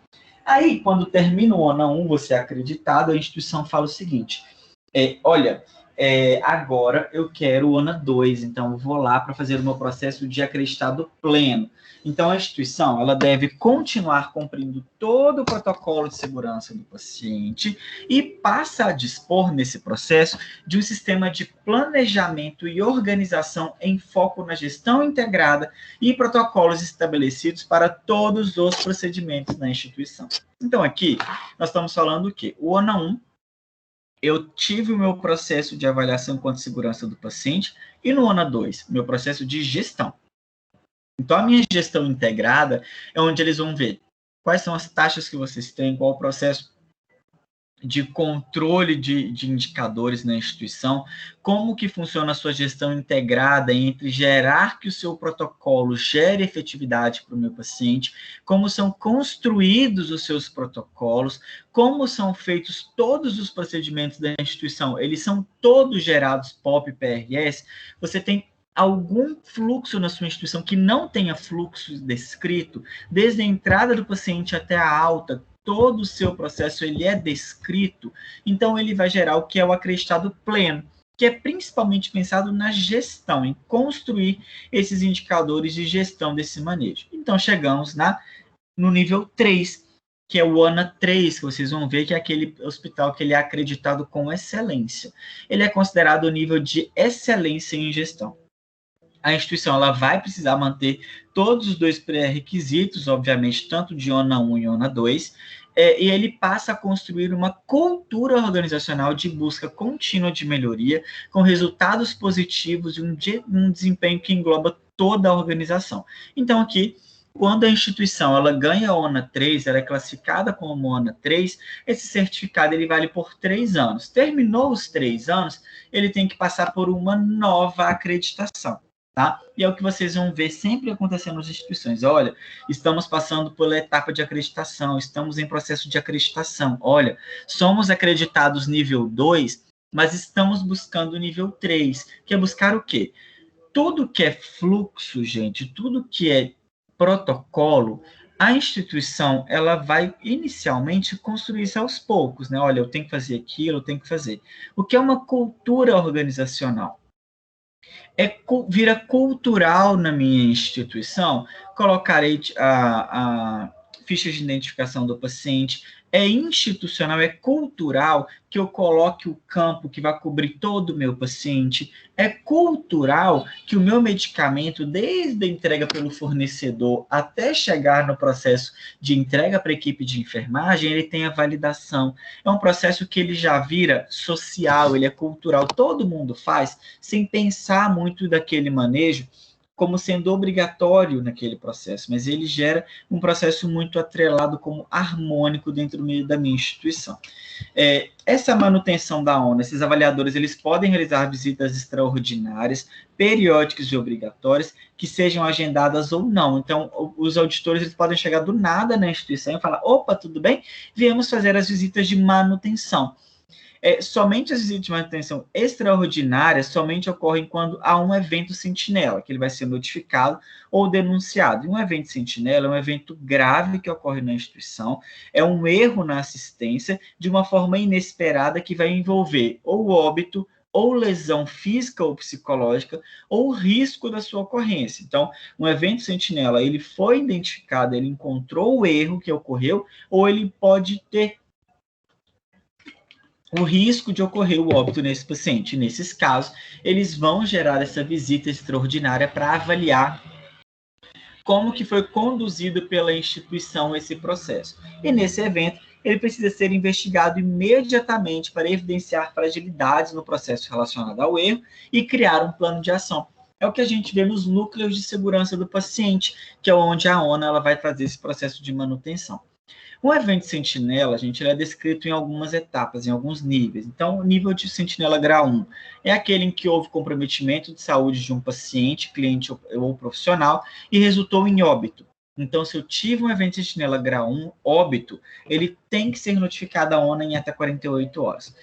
Aí, quando termina o ONA 1, você é acreditado, a instituição fala o seguinte, olha, agora eu quero o ONA 2, então eu vou lá para fazer o meu processo de acreditado pleno. Então, a instituição ela deve continuar cumprindo todo o protocolo de segurança do paciente e passa a dispor, nesse processo, de um sistema de planejamento e organização em foco na gestão integrada e protocolos estabelecidos para todos os procedimentos da instituição. Então, aqui, nós estamos falando o quê? O ONA 1, eu tive o meu processo de avaliação quanto à segurança do paciente, e no ONA 2, meu processo de gestão. Então, a minha gestão integrada é onde eles vão ver quais são as taxas que vocês têm, qual o processo de controle de indicadores na instituição, como que funciona a sua gestão integrada entre gerar que o seu protocolo gere efetividade para o meu paciente, como são construídos os seus protocolos, como são feitos todos os procedimentos da instituição, eles são todos gerados POP e PRS, você tem algum fluxo na sua instituição que não tenha fluxo descrito, desde a entrada do paciente até a alta, todo o seu processo ele é descrito, então ele vai gerar o que é o acreditado pleno, que é principalmente pensado na gestão, em construir esses indicadores de gestão desse manejo. Então chegamos no nível 3, que é o ONA 3, que vocês vão ver que é aquele hospital que ele é acreditado com excelência. Ele é considerado o nível de excelência em gestão. A instituição ela vai precisar manter todos os dois pré-requisitos, obviamente, tanto de ONA 1 e ONA 2, e ele passa a construir uma cultura organizacional de busca contínua de melhoria, com resultados positivos e um desempenho que engloba toda a organização. Então, aqui, quando a instituição ela ganha a ONA 3, ela é classificada como ONA 3, esse certificado ele vale por 3 anos. Terminou os 3 anos, ele tem que passar por uma nova acreditação. Tá? E é o que vocês vão ver sempre acontecendo nas instituições. Olha, estamos passando pela etapa de acreditação, estamos em processo de acreditação. Olha, somos acreditados nível 2, mas estamos buscando o nível 3, que é buscar o quê? Tudo que é fluxo, gente, tudo que é protocolo, a instituição ela vai inicialmente construir isso aos poucos, né? Olha, eu tenho que fazer aquilo, eu tenho que fazer. O que é uma cultura organizacional? Vira cultural na minha instituição, colocarei a ficha de identificação do paciente, é institucional, é cultural que eu coloque o campo que vai cobrir todo o meu paciente, é cultural que o meu medicamento, desde a entrega pelo fornecedor até chegar no processo de entrega para a equipe de enfermagem, ele tenha validação. É um processo que ele já vira social, ele é cultural, todo mundo faz, sem pensar muito daquele manejo como sendo obrigatório naquele processo, mas ele gera um processo muito atrelado como harmônico dentro da minha instituição. Essa manutenção da ONA, esses avaliadores, eles podem realizar visitas extraordinárias, periódicas e obrigatórias, que sejam agendadas ou não. Então, os auditores eles podem chegar do nada na instituição e falar, opa, tudo bem? Viemos fazer as visitas de manutenção. Somente as visitas de manutenção extraordinárias somente ocorrem quando há um evento sentinela, que ele vai ser notificado ou denunciado. E um evento sentinela é um evento grave que ocorre na instituição, é um erro na assistência de uma forma inesperada que vai envolver ou óbito, ou lesão física ou psicológica, ou risco da sua ocorrência. Então, um evento sentinela, ele foi identificado, ele encontrou o erro que ocorreu, ou ele pode ter o risco de ocorrer o óbito nesse paciente. Nesses casos, eles vão gerar essa visita extraordinária para avaliar como que foi conduzido pela instituição esse processo. E nesse evento, ele precisa ser investigado imediatamente para evidenciar fragilidades no processo relacionado ao erro e criar um plano de ação. É o que a gente vê nos núcleos de segurança do paciente, que é onde a ONA ela vai fazer esse processo de manutenção. Um evento sentinela, gente, ele é descrito em algumas etapas, em alguns níveis. Então, o nível de sentinela grau 1 é aquele em que houve comprometimento de saúde de um paciente, cliente ou profissional e resultou em óbito. Então, se eu tive um evento sentinela grau 1, óbito, ele tem que ser notificado à ONA em até 48 horas.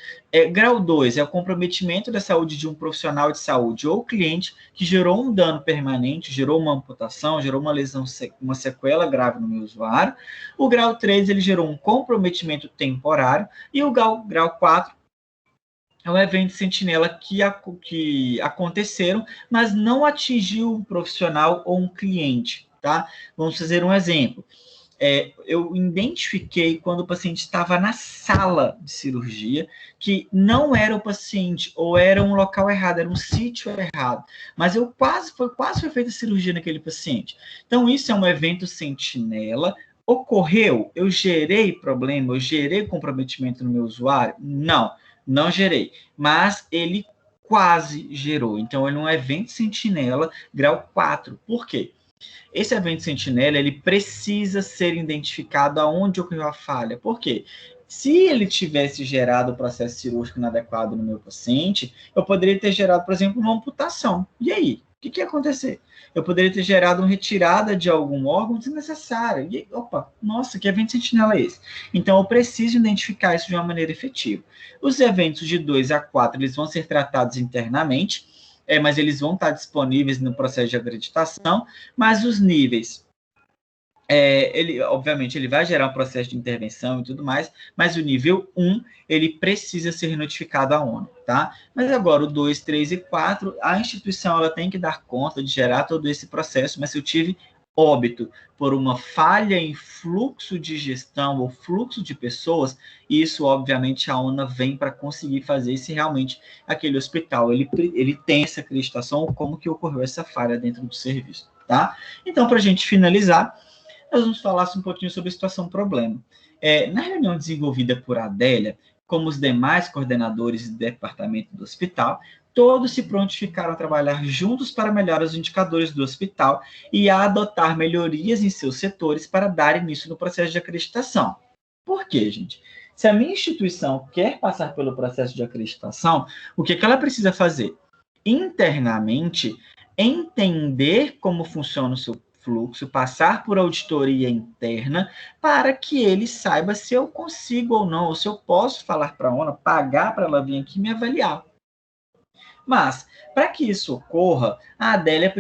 Grau 2 é o comprometimento da saúde de um profissional de saúde ou cliente que gerou um dano permanente, gerou uma amputação, gerou uma lesão, uma sequela grave no meu usuário. O grau 3, ele gerou um comprometimento temporário. E o grau 4 é um evento sentinela que aconteceram, mas não atingiu um profissional ou um cliente. Tá? Vamos fazer um exemplo. Eu identifiquei quando o paciente estava na sala de cirurgia, que não era o paciente, ou era um local errado, era um sítio errado, mas quase foi feita a cirurgia naquele paciente. Então, isso é um evento sentinela. Ocorreu, eu gerei problema, eu gerei comprometimento no meu usuário? Não gerei, mas ele quase gerou. Então, ele é um evento sentinela grau 4. Por quê? Esse evento sentinela, ele precisa ser identificado aonde ocorreu a falha. Por quê? Se ele tivesse gerado o processo cirúrgico inadequado no meu paciente, eu poderia ter gerado, por exemplo, uma amputação. E aí? O que ia acontecer? Eu poderia ter gerado uma retirada de algum órgão desnecessária. E, nossa, que evento sentinela é esse? Então, eu preciso identificar isso de uma maneira efetiva. Os eventos de 2 a 4, eles vão ser tratados internamente, mas eles vão estar disponíveis no processo de acreditação, mas os níveis, obviamente, ele vai gerar um processo de intervenção e tudo mais, mas o nível 1, ele precisa ser notificado à ONU, tá? Mas agora, o 2, 3 e 4, a instituição ela tem que dar conta de gerar todo esse processo, mas se eu tive óbito por uma falha em fluxo de gestão ou fluxo de pessoas, isso, obviamente, a ONA vem para conseguir fazer se realmente aquele hospital ele tem essa acreditação ou como que ocorreu essa falha dentro do serviço, tá? Então, para a gente finalizar, nós vamos falar um pouquinho sobre a situação problema. Na reunião desenvolvida por Adélia, como os demais coordenadores do departamento do hospital, todos se prontificaram a trabalhar juntos para melhorar os indicadores do hospital e a adotar melhorias em seus setores para dar início no processo de acreditação. Por quê, gente? Se a minha instituição quer passar pelo processo de acreditação, o que ela precisa fazer? Internamente, entender como funciona o seu fluxo, passar por auditoria interna, para que ele saiba se eu consigo ou não, ou se eu posso falar para a ONA, pagar para ela vir aqui me avaliar. Mas, para que isso ocorra, a Adélia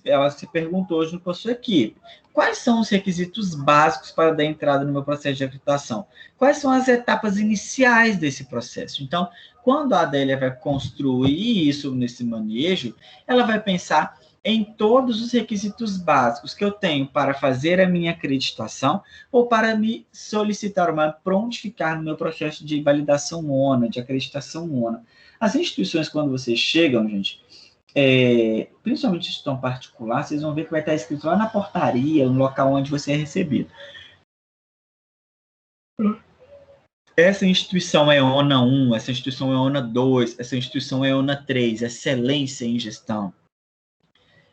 ela se perguntou hoje com a sua equipe, quais são os requisitos básicos para dar entrada no meu processo de acreditação? Quais são as etapas iniciais desse processo? Então, quando a Adélia vai construir isso nesse manejo, ela vai pensar em todos os requisitos básicos que eu tenho para fazer a minha acreditação ou para me solicitar uma prontificar no meu processo de validação ONA, de acreditação ONA. As instituições, quando vocês chegam, gente, principalmente instituição particular, vocês vão ver que vai estar escrito lá na portaria, no local onde você é recebido. Essa instituição é ONA 1, essa instituição é ONA 2, essa instituição é ONA 3, excelência em gestão.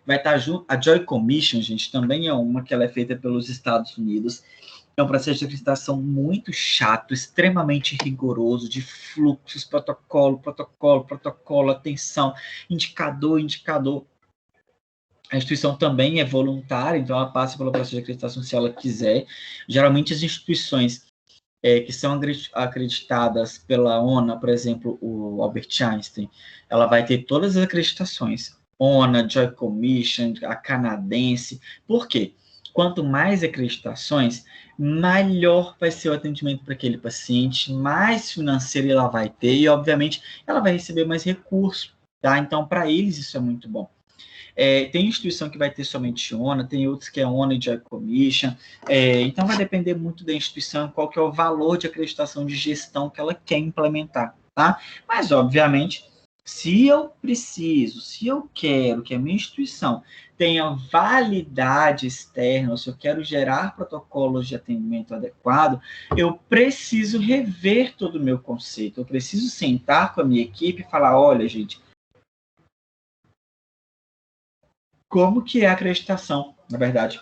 Vai estar junto, a Joint Commission, gente, também é uma que ela é feita pelos Estados Unidos. É um processo de acreditação muito chato, extremamente rigoroso, de fluxos, protocolo, atenção, indicador. A instituição também é voluntária, então ela passa pelo processo de acreditação se ela quiser. Geralmente as instituições que são acreditadas pela ONA, por exemplo, o Albert Einstein, ela vai ter todas as acreditações. ONA, Joint Commission, a canadense. Por quê? Quanto mais acreditações, melhor vai ser o atendimento para aquele paciente, mais financeiro ela vai ter e, obviamente, ela vai receber mais recursos, tá? Então, para eles, isso é muito bom. Tem instituição que vai ter somente ONA, tem outros que é ONA e Joint Commission, então vai depender muito da instituição, qual que é o valor de acreditação de gestão que ela quer implementar, tá? Mas, obviamente, Se eu preciso, se eu quero que a minha instituição tenha validade externa, ou se eu quero gerar protocolos de atendimento adequado, eu preciso rever todo o meu conceito. Eu preciso sentar com a minha equipe e falar, olha, gente, como que é a acreditação, na verdade?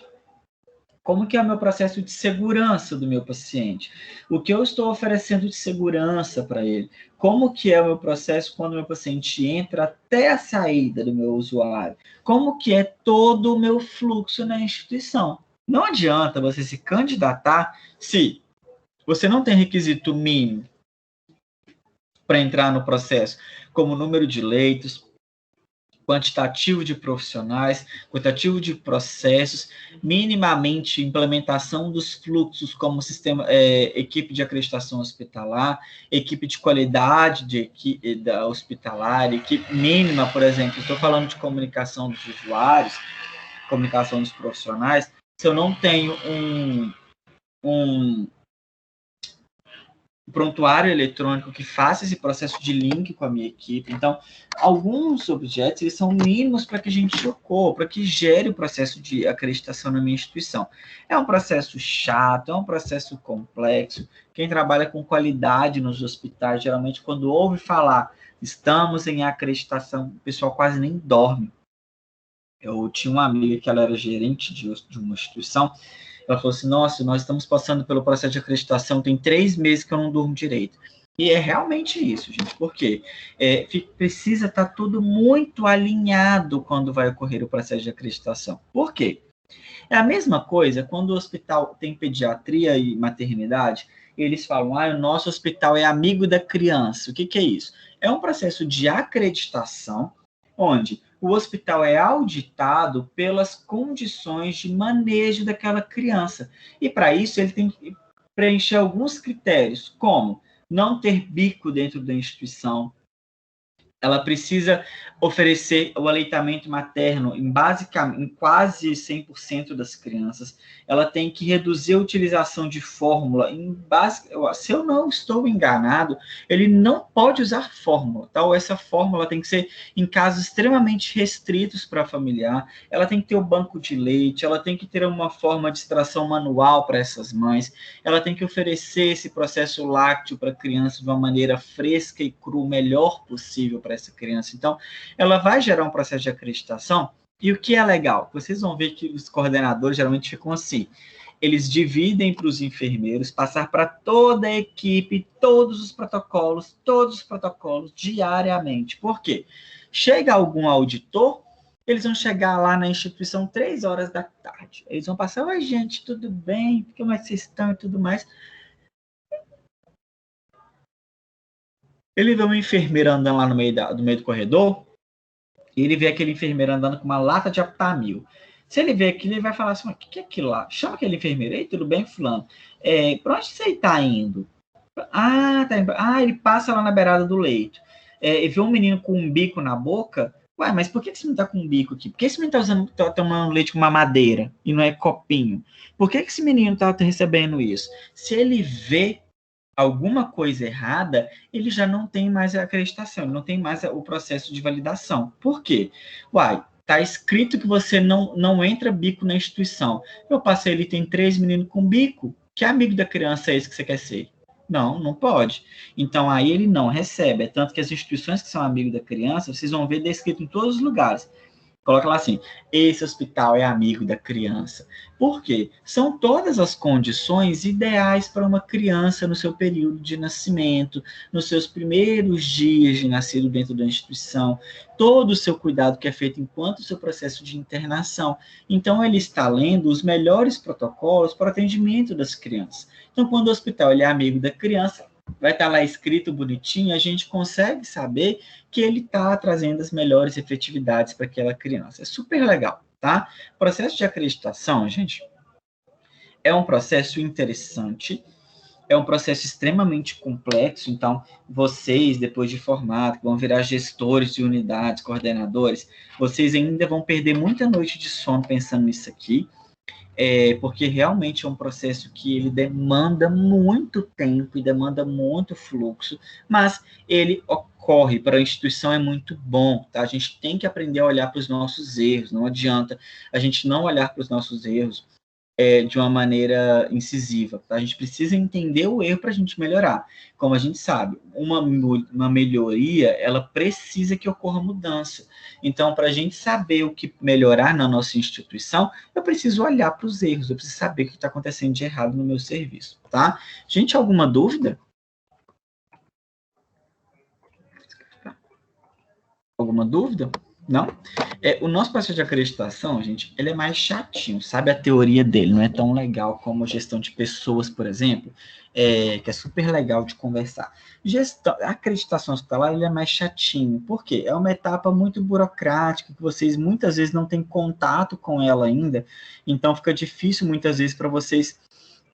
Como que é o meu processo de segurança do meu paciente? O que eu estou oferecendo de segurança para ele? Como que é o meu processo quando o meu paciente entra até a saída do meu usuário? Como que é todo o meu fluxo na instituição? Não adianta você se candidatar se você não tem requisito mínimo para entrar no processo, como número de leitos, quantitativo de profissionais, quantitativo de processos, minimamente implementação dos fluxos como sistema, equipe de acreditação hospitalar, equipe de qualidade da hospitalar, equipe mínima, por exemplo, estou falando de comunicação dos usuários, comunicação dos profissionais, se eu não tenho um prontuário eletrônico que faça esse processo de link com a minha equipe. Então, alguns objetos eles são mínimos para que a gente ocorra, para que gere o processo de acreditação na minha instituição. É um processo chato, é um processo complexo. Quem trabalha com qualidade nos hospitais, geralmente, quando ouve falar estamos em acreditação, o pessoal quase nem dorme. Eu tinha uma amiga que ela era gerente de uma instituição. Ela falou assim, nossa, nós estamos passando pelo processo de acreditação, tem 3 meses que eu não durmo direito. E é realmente isso, gente, porque precisa estar tudo muito alinhado quando vai ocorrer o processo de acreditação. Por quê? É a mesma coisa quando o hospital tem pediatria e maternidade, eles falam, o nosso hospital é amigo da criança. O que é isso? É um processo de acreditação onde o hospital é auditado pelas condições de manejo daquela criança. E para isso ele tem que preencher alguns critérios, como não ter bico dentro da instituição, ela precisa oferecer o aleitamento materno em quase 100% das crianças. Ela tem que reduzir a utilização de fórmula. Se eu não estou enganado, ele não pode usar fórmula. Tá? Essa fórmula tem que ser em casos extremamente restritos para familiar. Ela tem que ter o banco de leite, ela tem que ter uma forma de extração manual para essas mães. Ela tem que oferecer esse processo lácteo para a criança de uma maneira fresca e crua, o melhor possível para essa criança. Então, ela vai gerar um processo de acreditação, e o que é legal? Vocês vão ver que os coordenadores geralmente ficam assim, eles dividem para os enfermeiros, passar para toda a equipe, todos os protocolos diariamente. Por quê? Chega algum auditor, eles vão chegar lá na instituição 3 horas da tarde. Eles vão passar, oi gente, tudo bem? Como é que vocês estão e tudo mais? Ele vê uma enfermeira andando lá no meio do corredor, e ele vê aquele enfermeiro andando com uma lata de Aptamil. Se ele vê aquilo, ele vai falar assim, o que é aquilo lá? Chama aquele enfermeiro. Ei, tudo bem, fulano? Para onde você está indo? Ele passa lá na beirada do leito. E vê um menino com um bico na boca. Ué, mas por que esse menino está com um bico aqui? Por que esse menino está tomando leite com uma madeira e não é copinho? Por que esse menino está recebendo isso? Se ele vê alguma coisa errada, ele já não tem mais a acreditação, ele não tem mais o processo de validação. Por quê? Tá escrito que você não entra bico na instituição. Eu passei ali, tem 3 meninos com bico. Que amigo da criança é esse que você quer ser? Não pode. Então, aí ele não recebe. É tanto que as instituições que são amigos da criança, vocês vão ver descrito em todos os lugares. Coloca lá assim, esse hospital é amigo da criança. Por quê? São todas as condições ideais para uma criança no seu período de nascimento, nos seus primeiros dias de nascido dentro da instituição, todo o seu cuidado que é feito enquanto o seu processo de internação. Então, ele está lendo os melhores protocolos para o atendimento das crianças. Então, quando o hospital ele é amigo da criança, vai estar lá escrito bonitinho, a gente consegue saber que ele está trazendo as melhores efetividades para aquela criança. É super legal, tá? O processo de acreditação, gente, é um processo interessante, é um processo extremamente complexo, então vocês, depois de formado, que vão virar gestores de unidades, coordenadores, vocês ainda vão perder muita noite de sono pensando nisso aqui, porque realmente é um processo que ele demanda muito tempo e demanda muito fluxo, mas ele ocorre para a instituição é muito bom, tá? A gente tem que aprender a olhar para os nossos erros, não adianta a gente não olhar para os nossos erros de uma maneira incisiva, tá? A gente precisa entender o erro para a gente melhorar. Como a gente sabe, uma melhoria, ela precisa que ocorra mudança. Então, para a gente saber o que melhorar na nossa instituição, eu preciso olhar para os erros, eu preciso saber o que está acontecendo de errado no meu serviço, tá? Gente, alguma dúvida? Alguma dúvida? Não? O nosso processo de acreditação, gente, ele é mais chatinho, sabe? A teoria dele não é tão legal como a gestão de pessoas, por exemplo, que é super legal de conversar. A acreditação hospitalar, ele é mais chatinho. Por quê? É uma etapa muito burocrática, que vocês muitas vezes não têm contato com ela ainda, então fica difícil muitas vezes para vocês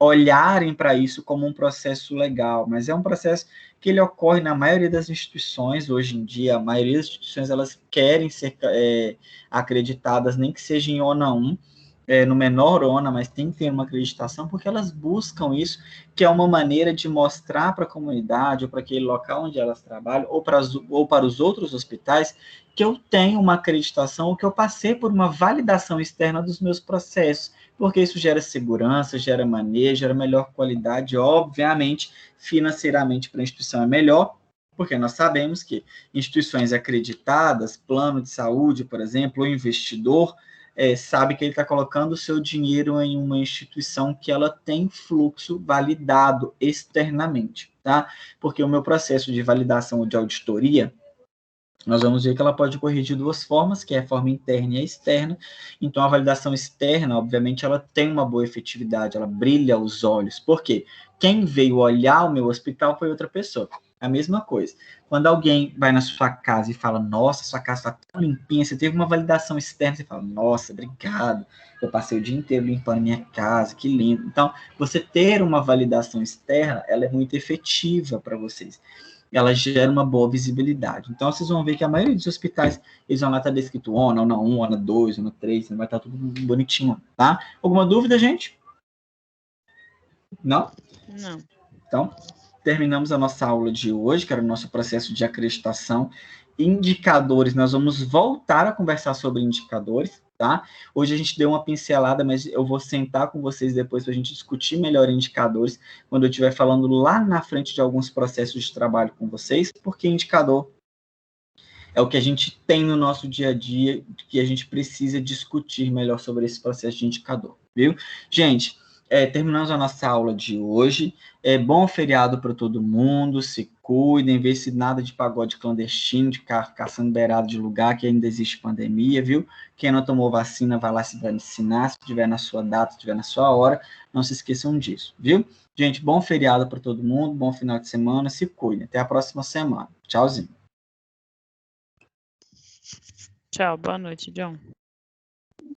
olharem para isso como um processo legal, mas é um processo que ele ocorre na maioria das instituições hoje em dia. A maioria das instituições elas querem ser acreditadas, nem que seja em ONA 1, no menor ONA, mas tem que ter uma acreditação, porque elas buscam isso, que é uma maneira de mostrar para a comunidade, ou para aquele local onde elas trabalham, ou para os outros hospitais, que eu tenho uma acreditação, ou que eu passei por uma validação externa dos meus processos, porque isso gera segurança, gera manejo, gera melhor qualidade, obviamente, financeiramente para a instituição é melhor, porque nós sabemos que instituições acreditadas, plano de saúde, por exemplo, o investidor, sabe que ele está colocando o seu dinheiro em uma instituição que ela tem fluxo validado externamente, tá? Porque o meu processo de validação ou de auditoria, nós vamos ver que ela pode ocorrer de duas formas, que é a forma interna e a externa. Então, a validação externa, obviamente, ela tem uma boa efetividade, ela brilha os olhos. Por quê? Quem veio olhar o meu hospital foi outra pessoa. A mesma coisa. Quando alguém vai na sua casa e fala, nossa, sua casa está tão limpinha, você teve uma validação externa, você fala, nossa, obrigado, eu passei o dia inteiro limpando minha casa, que lindo. Então, você ter uma validação externa, ela é muito efetiva para vocês. Ela gera uma boa visibilidade. Então, vocês vão ver que a maioria dos hospitais, eles vão lá estar descrito ONA, ONA 1, ONA 2, ONA 3, vai estar tudo bonitinho, tá? Alguma dúvida, gente? Não? Não. Então, terminamos a nossa aula de hoje, que era o nosso processo de acreditação. Indicadores, nós vamos voltar a conversar sobre indicadores, tá? Hoje a gente deu uma pincelada, mas eu vou sentar com vocês depois para a gente discutir melhor indicadores, quando eu estiver falando lá na frente de alguns processos de trabalho com vocês, porque indicador é o que a gente tem no nosso dia a dia, que a gente precisa discutir melhor sobre esse processo de indicador, viu? Gente, terminamos a nossa aula de hoje. Bom feriado para todo mundo, se cuidem, vê se nada de pagode clandestino, de caçando beirado de lugar, que ainda existe pandemia, viu? Quem não tomou vacina, vai lá se vacinar, se tiver na sua data, se tiver na sua hora, não se esqueçam disso, viu? Gente, bom feriado para todo mundo, bom final de semana, se cuidem. Até a próxima semana. Tchauzinho. Tchau, boa noite, John.